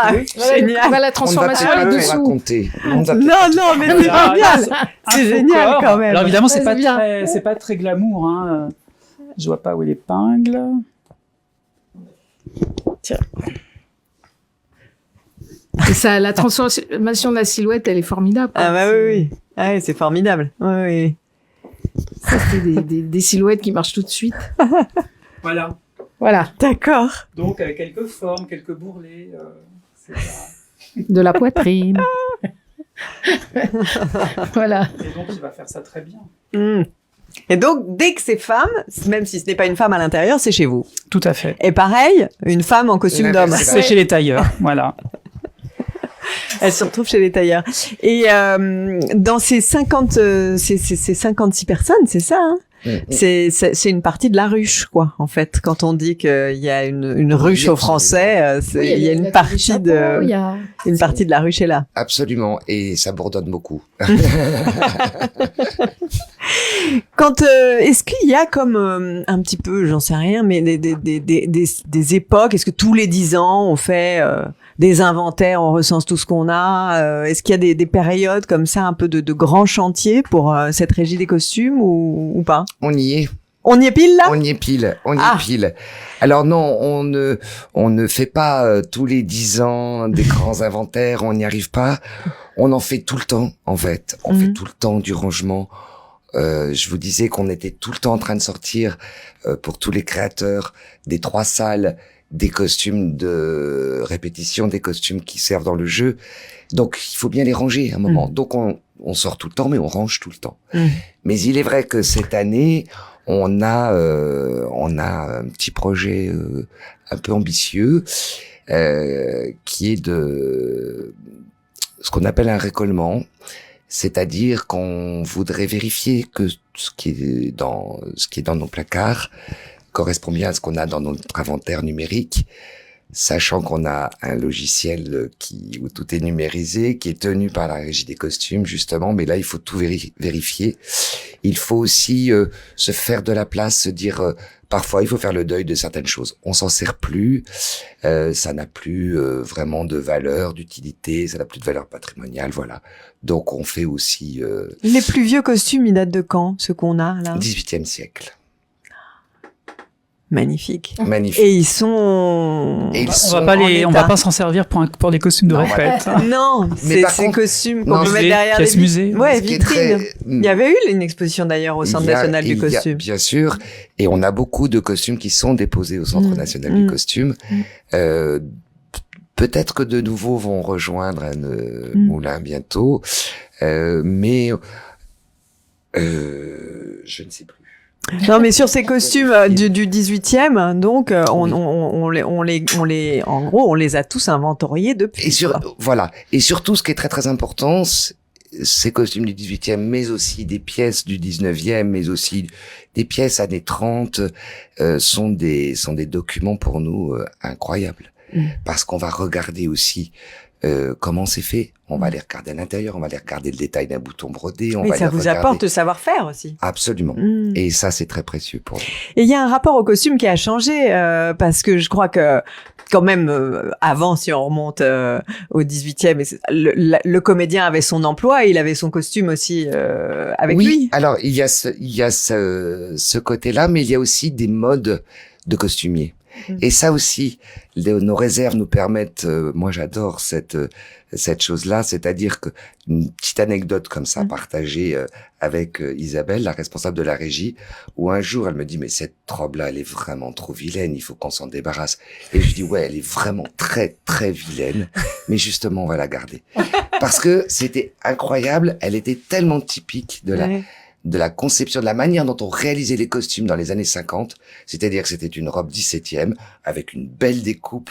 Génial. Voilà, la On transformation ne va est peut-être pas dessous. raconter. Non, mais c'est Alors, génial. un C'est faux génial corps. quand même. Alors évidemment, c'est Ouais, pas c'est bien. très glamour. Hein. Je vois pas où est l'épingle. Et ça, la transformation de la silhouette, elle est formidable. quoi. Ah bah oui. Ah oui, c'est formidable. Oui, oui. Ça, c'est des silhouettes qui marchent tout de suite. Voilà. Voilà, D'accord. Donc avec quelques formes, quelques bourrelets. C'est ça. de la poitrine. Voilà. Et donc il va faire ça très bien. Mm. Et donc, dès que c'est femme, même si ce n'est pas une femme à l'intérieur, c'est chez vous. Tout à fait. Et pareil, une femme en costume d'homme. L'inverse. C'est chez les tailleurs. Voilà. Elle se retrouve chez les tailleurs. Et dans ces 56 personnes, c'est ça, hein c'est une partie de la ruche, quoi, en fait. Quand on dit qu'il y a une ruche aux Français, Oui, il y a une partie il y a- une partie de la ruche est là. Absolument, et ça bourdonne beaucoup. Quand est-ce qu'il y a comme un petit peu, j'en sais rien, mais des époques, est-ce que tous les 10 ans on fait des inventaires, on recense tout ce qu'on a, est-ce qu'il y a des périodes comme ça, un peu de grands chantiers pour cette régie des costumes ou pas? On y est. On y est pile là? On y est pile, Ah. pile. Alors non, on ne fait pas tous les 10 ans des grands inventaires, on n'y arrive pas. On en fait tout le temps, en fait. On fait tout le temps du rangement. Je vous disais qu'on était tout le temps en train de sortir pour tous les créateurs des 3 salles, des costumes de répétition, des costumes qui servent dans le jeu. Donc il faut bien les ranger à un moment. Donc on sort tout le temps, mais on range tout le temps. Mais il est vrai que cette année, on a un petit projet un peu ambitieux qui est de ce qu'on appelle un récollement, c'est-à-dire qu'on voudrait vérifier que ce qui est dans nos placards correspond bien à ce qu'on a dans notre inventaire numérique, sachant qu'on a un logiciel où tout est numérisé, qui est tenu par la régie des costumes, justement, mais là, il faut tout vérifier. Il faut aussi se faire de la place, se dire, parfois, il faut faire le deuil de certaines choses. On s'en sert plus, ça n'a plus vraiment de valeur, d'utilité, ça n'a plus de valeur patrimoniale, voilà. Donc, on fait aussi... Les plus vieux costumes, ils datent de quand, ceux qu'on a là? 18e siècle. Magnifique. Magnifique. Et ils sont... Et ils On sont va pas s'en servir pour des costumes de Non, répète. Non, Mais c'est par ces contre- costumes non, qu'on peut c'est mettre derrière pièces des musées. Ouais, Ce qui est vitrines. très- Il y avait eu une exposition d'ailleurs au Centre national du costume. Bien sûr, et on a beaucoup de costumes qui sont déposés au Centre national du costume. Peut-être que de nouveaux vont rejoindre un moulin bientôt, mais je ne sais plus. Non, mais sur ces costumes du 18e, donc on les en gros, on les a tous inventoriés depuis. Et quoi. voilà. Et surtout, ce qui est très très important, ces costumes du 18e, mais aussi des pièces du 19e, mais aussi des pièces années 30, sont des documents pour nous incroyables. Parce qu'on va regarder aussi comment c'est fait. On va aller regarder à l'intérieur, on va aller regarder le détail d'un bouton brodé. On Oui, va ça aller vous regarder... apporte le savoir-faire aussi. Absolument. Et ça, c'est très précieux pour nous. Et il y a un rapport au costume qui a changé parce que je crois que quand même avant, si on remonte au 18e, le comédien avait son emploi, et il avait son costume aussi avec oui, lui. alors il y a ce côté-là, mais il y a aussi des modes de costumier. Et ça aussi, nos réserves nous permettent. Moi, j'adore cette chose-là, c'est-à-dire que une petite anecdote comme ça partagée avec Isabelle, la responsable de la régie, où un jour elle me dit mais cette robe-là, elle est vraiment trop vilaine, il faut qu'on s'en débarrasse. Et je dis ouais, elle est vraiment très très vilaine, mais justement on va la garder parce que c'était incroyable. Elle était tellement typique de la conception, de la manière dont on réalisait les costumes dans les années 50, c'est-à-dire que c'était une robe 17e avec une belle découpe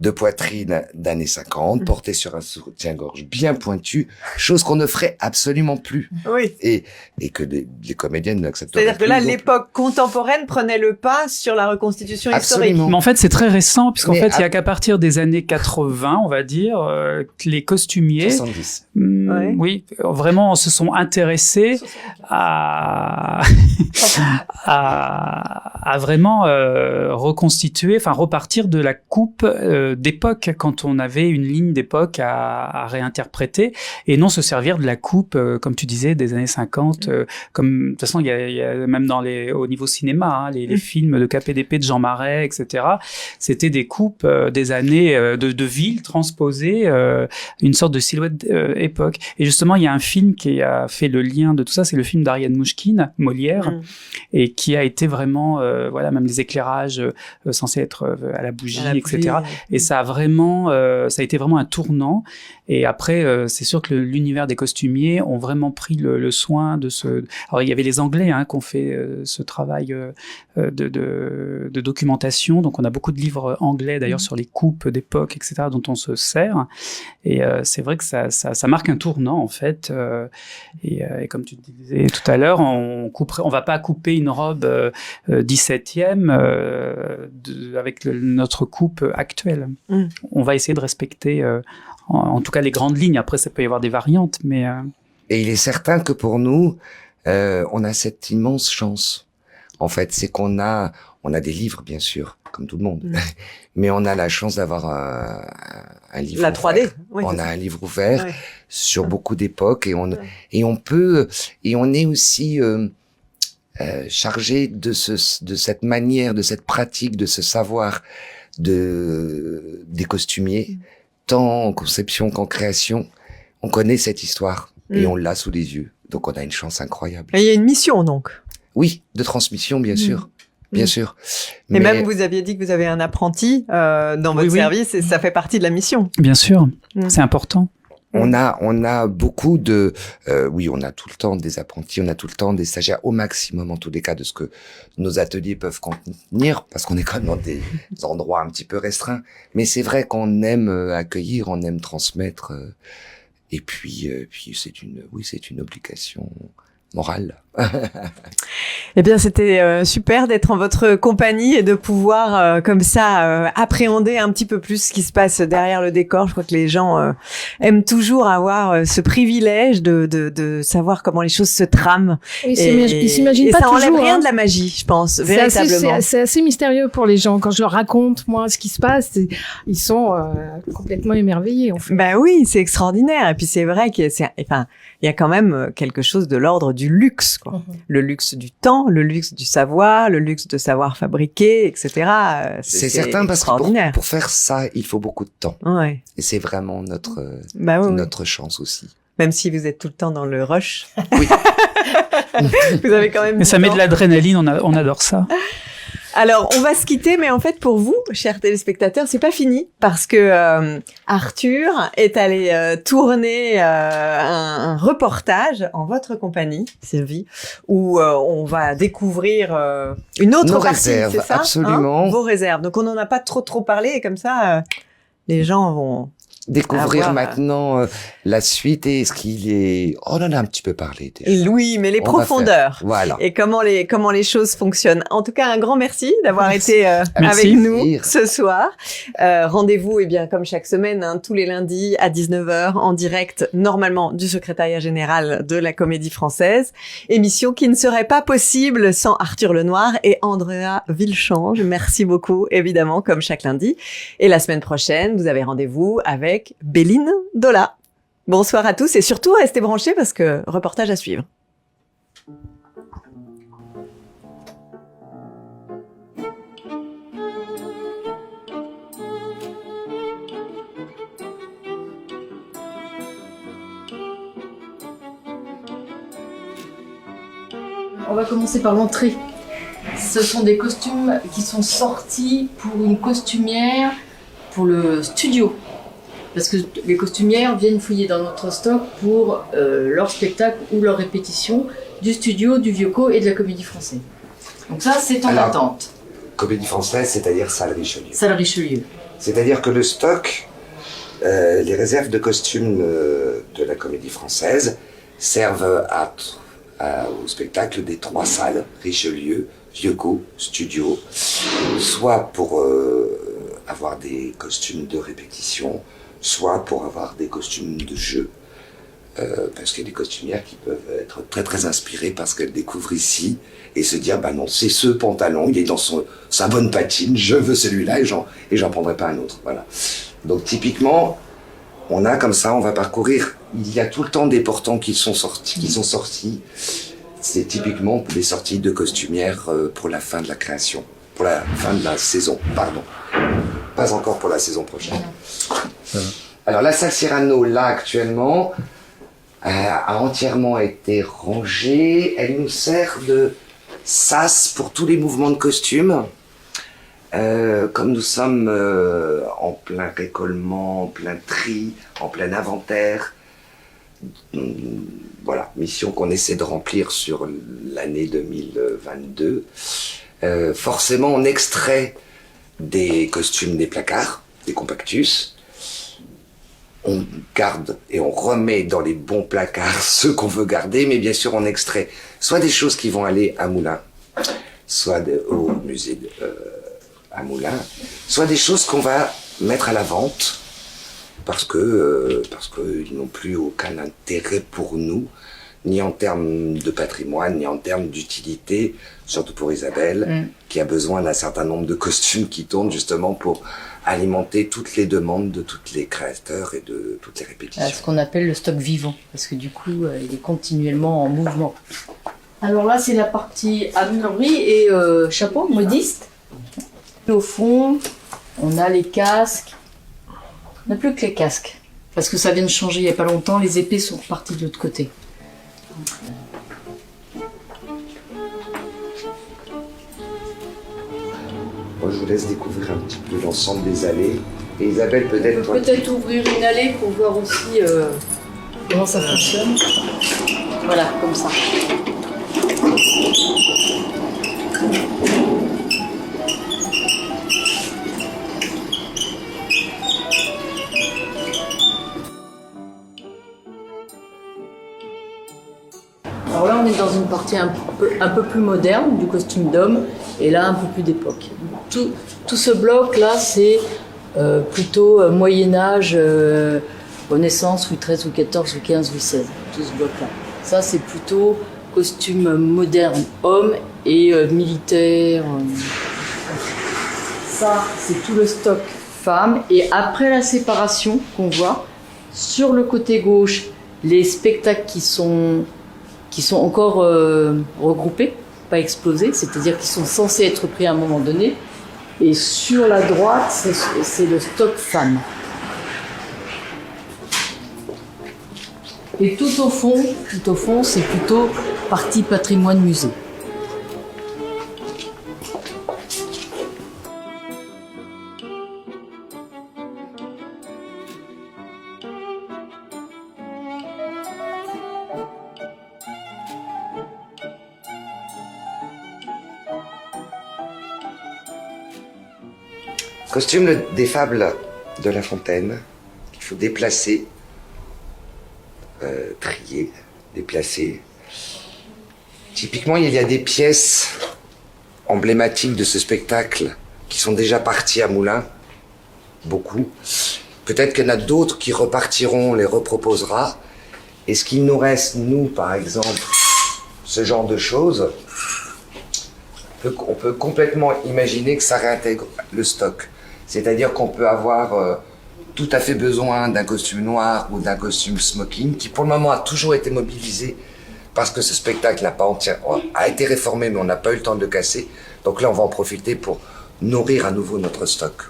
de poitrine d'années 50, porté sur un soutien-gorge bien pointu, chose qu'on ne ferait absolument plus. Oui. Et que les comédiennes n'accepteraient plus. C'est-à-dire que là, l'époque contemporaine prenait le pas sur la reconstitution historique. Mais en fait, c'est très récent, puisqu'en Mais fait, il y a qu'à partir des années 80, on va dire, que les costumiers, 70. Ouais. oui, vraiment se sont intéressés à vraiment reconstituer, enfin repartir de la coupe d'époque, quand on avait une ligne d'époque à réinterpréter, et non se servir de la coupe, comme tu disais, des années 50, comme de toute façon, il y a même au niveau cinéma, hein, les films de KPDP de Jean Marais, etc. C'était des coupes des années de ville transposées, une sorte de silhouette époque. Et justement, il y a un film qui a fait le lien de tout ça, c'est le film d'Ariane Mouchkine, Molière, et qui a été vraiment, voilà, même les éclairages censés être à la bougie, etc. Et ça a été vraiment un tournant. Et après, c'est sûr que l'univers des costumiers ont vraiment pris le soin de ce. Alors il y avait les Anglais qui ont fait ce travail de documentation. Donc on a beaucoup de livres anglais d'ailleurs sur les coupes d'époque, etc., dont on se sert. Et c'est vrai que ça marque un tournant en fait. Et comme tu disais tout à l'heure, on va pas couper une robe 17e avec notre coupe actuelle. On va essayer de respecter. En tout cas, les grandes lignes. Après, ça peut y avoir des variantes, mais... Et il est certain que pour nous, on a cette immense chance. En fait, c'est qu'on a des livres, bien sûr, comme tout le monde. Mais on a la chance d'avoir un livre La ouvert. 3D. Oui, on a un livre ouvert sur beaucoup d'époques et on est aussi chargé de cette manière, de cette pratique, de ce savoir des costumiers. Tant en conception qu'en création, on connaît cette histoire et on l'a sous les yeux. Donc on a une chance incroyable. Et il y a une mission donc. Oui, de transmission, bien sûr. Bien sûr. Et même vous aviez dit que vous avez un apprenti dans votre service et ça fait partie de la mission. Bien sûr, c'est important. On a beaucoup de, on a tout le temps des apprentis, on a tout le temps des stagiaires au maximum en tous les cas de ce que nos ateliers peuvent contenir, parce qu'on est quand même dans des endroits un petit peu restreints. Mais c'est vrai qu'on aime accueillir, on aime transmettre, et puis c'est une obligation morale. Eh bien, c'était super d'être en votre compagnie et de pouvoir comme ça appréhender un petit peu plus ce qui se passe derrière le décor. Je crois que les gens aiment toujours avoir ce privilège de savoir comment les choses se trament. Ils s'imaginent pas ça toujours. Ça enlève rien de la magie, je pense, véritablement. C'est assez mystérieux pour les gens. Quand je leur raconte, moi, ce qui se passe, ils sont complètement émerveillés, en fait. Ben oui, c'est extraordinaire. Et puis c'est vrai qu'il y a quand même quelque chose de l'ordre du luxe, quoi. Le luxe du temps, le luxe du savoir, le luxe de savoir fabriquer, etc. C'est certain parce que pour faire ça, il faut beaucoup de temps. Ouais. Et c'est vraiment notre chance aussi. Même si vous êtes tout le temps dans le rush. Oui. Vous avez quand même. Mais ça met de l'adrénaline, on adore ça. Alors, on va se quitter, mais en fait, pour vous, chers téléspectateurs, c'est pas fini parce que Arthur est allé tourner un reportage en votre compagnie, Sylvie, où on va découvrir une autre nos partie, réserves, c'est ça, absolument. Vos réserves. Donc, on n'en a pas trop parlé, et comme ça, les gens vont découvrir maintenant la suite et ce qu'il est. On en a un petit peu parlé déjà. Oui, mais les profondeurs. Voilà. Et comment les choses fonctionnent. En tout cas, un grand merci d'avoir été avec nous ce soir. Rendez-vous, comme chaque semaine, tous les lundis à 19h en direct, normalement du secrétariat général de la Comédie Française. Émission qui ne serait pas possible sans Arthur Lenoir et Andrea Villechange. Merci beaucoup, évidemment, comme chaque lundi. Et la semaine prochaine, vous avez rendez-vous avec Béline Dola. Bonsoir à tous et surtout restez branchés parce que reportage à suivre. On va commencer par l'entrée. Ce sont des costumes qui sont sortis pour une costumière pour le studio. Parce que les costumières viennent fouiller dans notre stock pour leur spectacle ou leur répétition du studio, du Vieux-Co et de la Comédie Française. Donc ça, c'est en attente. Comédie Française, c'est-à-dire Salle Richelieu. Salle Richelieu. C'est-à-dire que le stock, les réserves de costumes de la Comédie Française servent au spectacle des 3 salles, Richelieu, Vieux-Caux, Studio, soit pour avoir des costumes de répétition, soit pour avoir des costumes de jeu. Parce qu'il y a des costumières qui peuvent être très très inspirées par ce qu'elles découvrent ici et se dire bah non, c'est ce pantalon, il est dans sa bonne patine, je veux celui-là et j'en prendrai pas un autre. Voilà. Donc typiquement, on a comme ça, on va parcourir. Il y a tout le temps des portants qui sont sortis. C'est typiquement des sorties de costumières pour la fin de la création, pour la fin de la saison, pardon. Pas encore pour la saison prochaine. Alors la salle Cyrano, là actuellement, a entièrement été rangée. Elle nous sert de sas pour tous les mouvements de costumes. Comme nous sommes en plein récollement, en plein tri, en plein inventaire, voilà, mission qu'on essaie de remplir sur l'année 2022. Forcément, on extrait des costumes des placards, des compactus. On garde et on remet dans les bons placards ceux qu'on veut garder, mais bien sûr, on extrait soit des choses qui vont aller à Moulins, soit au musée à Moulins, soit des choses qu'on va mettre à la vente parce que ils n'ont plus aucun intérêt pour nous, ni en termes de patrimoine, ni en termes d'utilité, surtout pour Isabelle, qui a besoin d'un certain nombre de costumes qui tournent justement pour alimenter toutes les demandes de tous les créateurs et de toutes les répétitions. Ce qu'on appelle le stock vivant, parce que du coup, il est continuellement en mouvement. Alors là, c'est la partie armurerie et chapeau, modiste. Au fond, on a les casques. On n'a plus que les casques, parce que ça vient de changer il n'y a pas longtemps. Les épées sont reparties de l'autre côté. Moi, je vous laisse découvrir un petit peu l'ensemble des allées. Et Isabelle, peut-être... On peut peut-être ouvrir une allée pour voir aussi comment ça fonctionne. Voilà, comme ça. Alors là, on est dans une partie un peu plus moderne du costume d'homme, et là, un peu plus d'époque. Tout ce bloc-là, c'est plutôt Moyen-Âge, Renaissance, Louis XIII, Louis XIV, Louis XV, Louis XVI. Tout ce bloc-là. Ça, c'est plutôt costume moderne, homme et militaire. Ça, c'est tout le stock femme. Et après la séparation qu'on voit, sur le côté gauche, les spectacles qui sont encore regroupés, pas explosés, c'est-à-dire qu'ils sont censés être pris à un moment donné. Et sur la droite, c'est le stock femme. Et tout au fond, c'est plutôt partie patrimoine musée. Costume des fables de La Fontaine, qu'il faut déplacer, trier, déplacer. Typiquement, il y a des pièces emblématiques de ce spectacle qui sont déjà parties à Moulins, beaucoup. Peut-être qu'il y en a d'autres qui repartiront, on les reproposera. Et ce qu'il nous reste, nous, par exemple, ce genre de choses, on peut complètement imaginer que ça réintègre le stock. C'est-à-dire qu'on peut avoir tout à fait besoin d'un costume noir ou d'un costume smoking qui pour le moment a toujours été mobilisé parce que ce spectacle a été réformé mais on n'a pas eu le temps de le casser. Donc là on va en profiter pour nourrir à nouveau notre stock.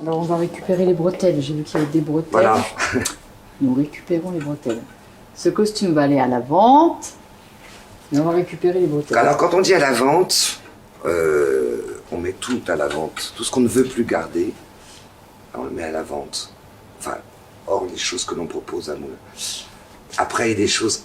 Alors on va récupérer les bretelles, j'ai vu qu'il y avait des bretelles. Voilà. Nous récupérons les bretelles. Ce costume va aller à la vente, et on va récupérer les bretelles. Alors quand on dit à la vente, on met tout à la vente. Tout ce qu'on ne veut plus garder, on le met à la vente. Enfin, hors les choses que l'on propose à Moulins. Après, il y a des choses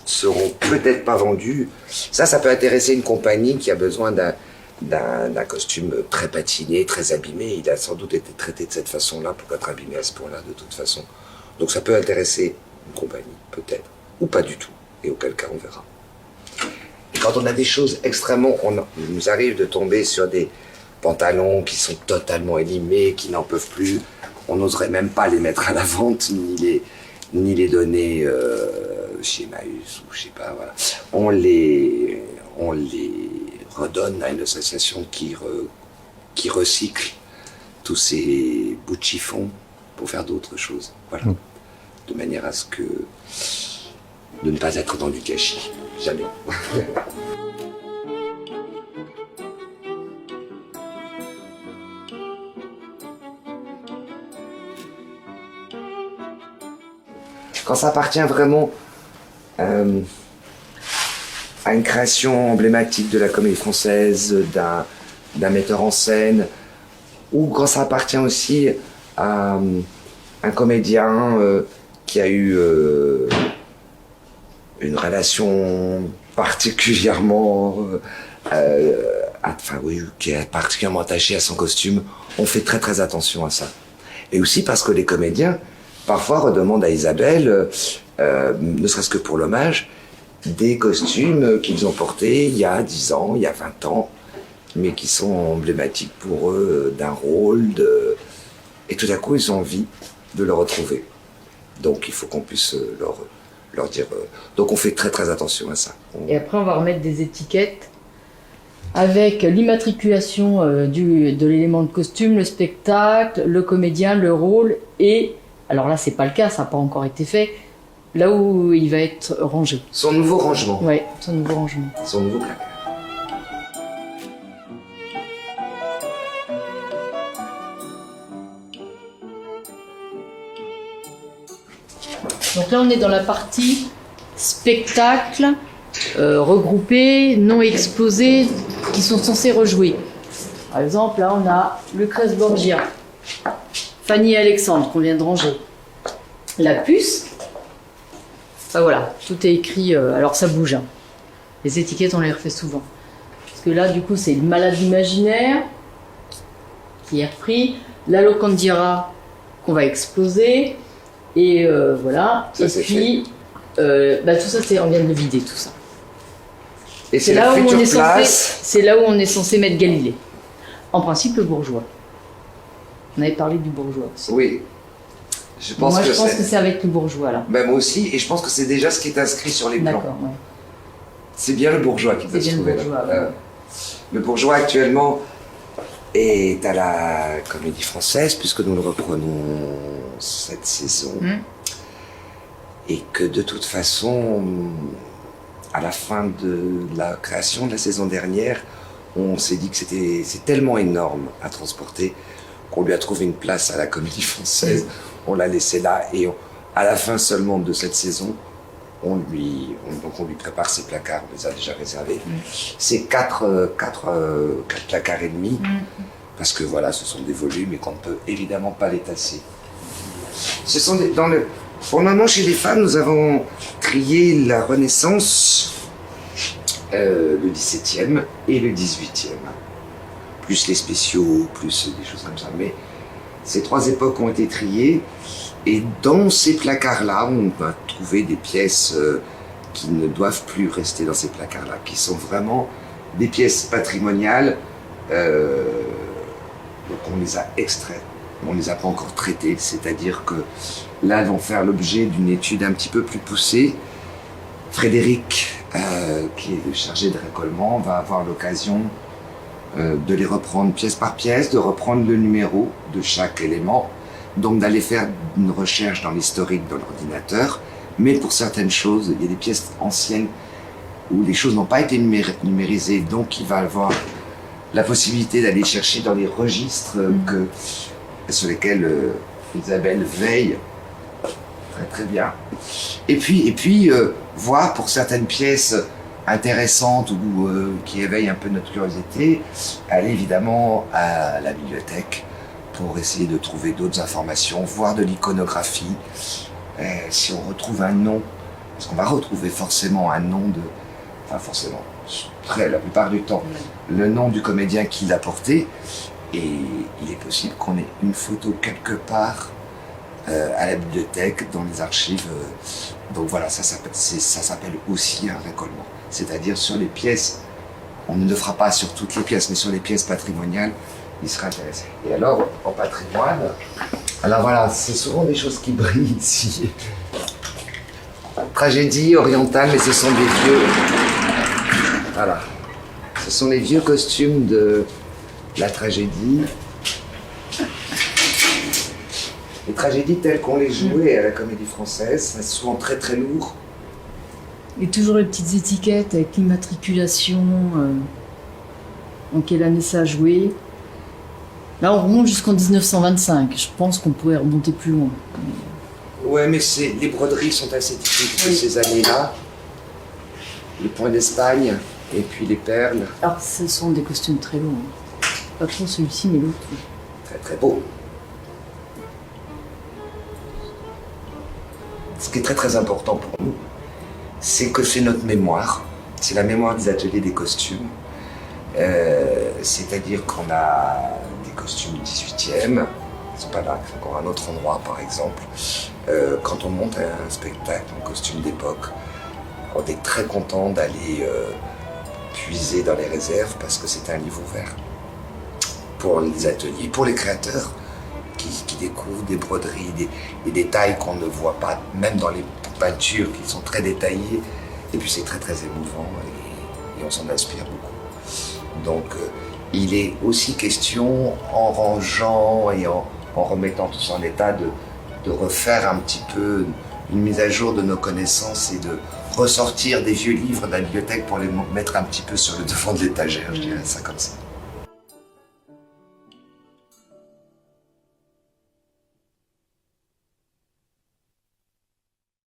seront peut-être pas vendus. Ça peut intéresser une compagnie qui a besoin d'un costume très patiné, très abîmé. Il a sans doute été traité de cette façon-là pour être abîmé à ce point-là de toute façon. Donc ça peut intéresser une compagnie, peut-être, ou pas du tout. Et auquel cas on verra. Et quand on a des choses extrêmement... il nous arrive de tomber sur des pantalons qui sont totalement élimés, qui n'en peuvent plus. On n'oserait même pas les mettre à la vente, ni les donner chez Emmaüs ou je sais pas, voilà. On les redonne à une association qui recycle tous ces bouts de chiffon pour faire d'autres choses. Voilà. De manière à ce que de ne pas être dans du gâchis. Jamais. Quand ça appartient vraiment à une création emblématique de la comédie française, d'un metteur en scène, ou quand ça appartient aussi à un comédien qui a eu une relation particulièrement qui est particulièrement attachée à son costume, on fait très très attention à ça. Et aussi parce que les comédiens parfois redemandent à Isabelle, ne serait-ce que pour l'hommage, des costumes qu'ils ont portés il y a 10 ans, il y a 20 ans, mais qui sont emblématiques pour eux d'un rôle, et tout à coup ils ont envie de le retrouver. Donc il faut qu'on puisse leur dire... Donc on fait très très attention à ça. Et après on va remettre des étiquettes avec l'immatriculation de l'élément de costume, le spectacle, le comédien, le rôle, et, alors là c'est pas le cas, ça n'a pas encore été fait, là où il va être rangé. Son nouveau rangement. Oui, son nouveau rangement. Son nouveau placard. Donc là, on est dans la partie spectacle, regroupés, non exposés, qui sont censés rejouer. Par exemple, là, on a Lucrèce Borgia, Fanny et Alexandre, qu'on vient de ranger. La puce, enfin voilà, tout est écrit, alors ça bouge. Hein. Les étiquettes, on les refait souvent. Parce que là, du coup, c'est le malade imaginaire qui est repris, la locandira qu'on va exploser. Et voilà. Ça, et puis, tout ça, on vient de le vider, tout ça. Et c'est la future place. C'est là où on est censé mettre Galilée. En principe, le bourgeois. On avait parlé du bourgeois aussi. Oui. Je pense que c'est avec le bourgeois, là. Ben, moi aussi, et je pense que c'est déjà ce qui est inscrit sur les plans. D'accord, ouais. C'est bien le bourgeois qui doit se trouver là. Ouais. Le bourgeois, actuellement, est à la Comédie Française, puisque nous le reprenons cette saison. Et que de toute façon, à la fin de la création de la saison dernière, on s'est dit que c'est tellement énorme à transporter qu'on lui a trouvé une place à la Comédie Française. On l'a laissé là, et à la fin seulement de cette saison, on lui prépare ses placards, on les a déjà réservés. C'est 4 placards et demi, parce que voilà, ce sont des volumes et qu'on ne peut évidemment pas les tasser. Ce sont pour le moment, chez les femmes, nous avons trié la Renaissance, le 17e et le 18e. Plus les spéciaux, plus des choses comme ça. Mais ces 3 époques ont été triées. Et dans ces placards-là, on va trouver des pièces qui ne doivent plus rester dans ces placards-là, qui sont vraiment des pièces patrimoniales. Donc on les a extraites. On ne les a pas encore traitées, c'est-à-dire que là, elles vont faire l'objet d'une étude un petit peu plus poussée. Frédéric, qui est le chargé de récollement, va avoir l'occasion de les reprendre pièce par pièce, de reprendre le numéro de chaque élément, donc d'aller faire une recherche dans l'historique de l'ordinateur. Mais pour certaines choses, il y a des pièces anciennes où les choses n'ont pas été numérisées, donc il va avoir la possibilité d'aller chercher dans les registres sur lesquels Isabelle veille très très bien. Et puis voir pour certaines pièces intéressantes ou qui éveillent un peu notre curiosité, aller évidemment à la bibliothèque pour essayer de trouver d'autres informations, voir de l'iconographie. Si on retrouve un nom Parce qu'on va retrouver forcément un nom de... Enfin forcément, la plupart du temps, le nom du comédien qui l'a porté. Et il est possible qu'on ait une photo quelque part à la bibliothèque, dans les archives. Donc voilà, ça s'appelle aussi un récollement. C'est-à-dire sur les pièces, on ne le fera pas sur toutes les pièces, mais sur les pièces patrimoniales, il sera intéressé. Et alors, en patrimoine, alors voilà, c'est souvent des choses qui brillent ici. Tragédie orientale, mais ce sont des vieux... Voilà. Ce sont les vieux costumes de la tragédie. Les tragédies telles qu'on les jouait à la Comédie Française, c'est souvent très très lourd. Et toujours les petites étiquettes avec l'immatriculation, en quelle année ça a joué. Là, on remonte jusqu'en 1925. Je pense qu'on pourrait remonter plus loin. Ouais, mais les broderies sont assez typiques de ces années-là. Les points d'Espagne et puis les perles. Alors, ce sont des costumes très longs. Pas trop celui-ci, mais l'autre. Très très beau. Ce qui est très très important pour nous, c'est que c'est notre mémoire. C'est la mémoire des ateliers des costumes. C'est-à-dire qu'on a des costumes du 18e, c'est pas là, c'est encore un autre endroit par exemple. Quand on monte un spectacle en costume d'époque, on est très content d'aller puiser dans les réserves parce que c'est un livre ouvert pour les ateliers, pour les créateurs qui découvrent des broderies, des détails qu'on ne voit pas, même dans les peintures qui sont très détaillées. Et puis c'est très très émouvant et on s'en inspire beaucoup. Donc il est aussi question, en rangeant et en remettant tout ça en état, de refaire un petit peu une mise à jour de nos connaissances et de ressortir des vieux livres de la bibliothèque pour les mettre un petit peu sur le devant de l'étagère, je dirais ça comme ça.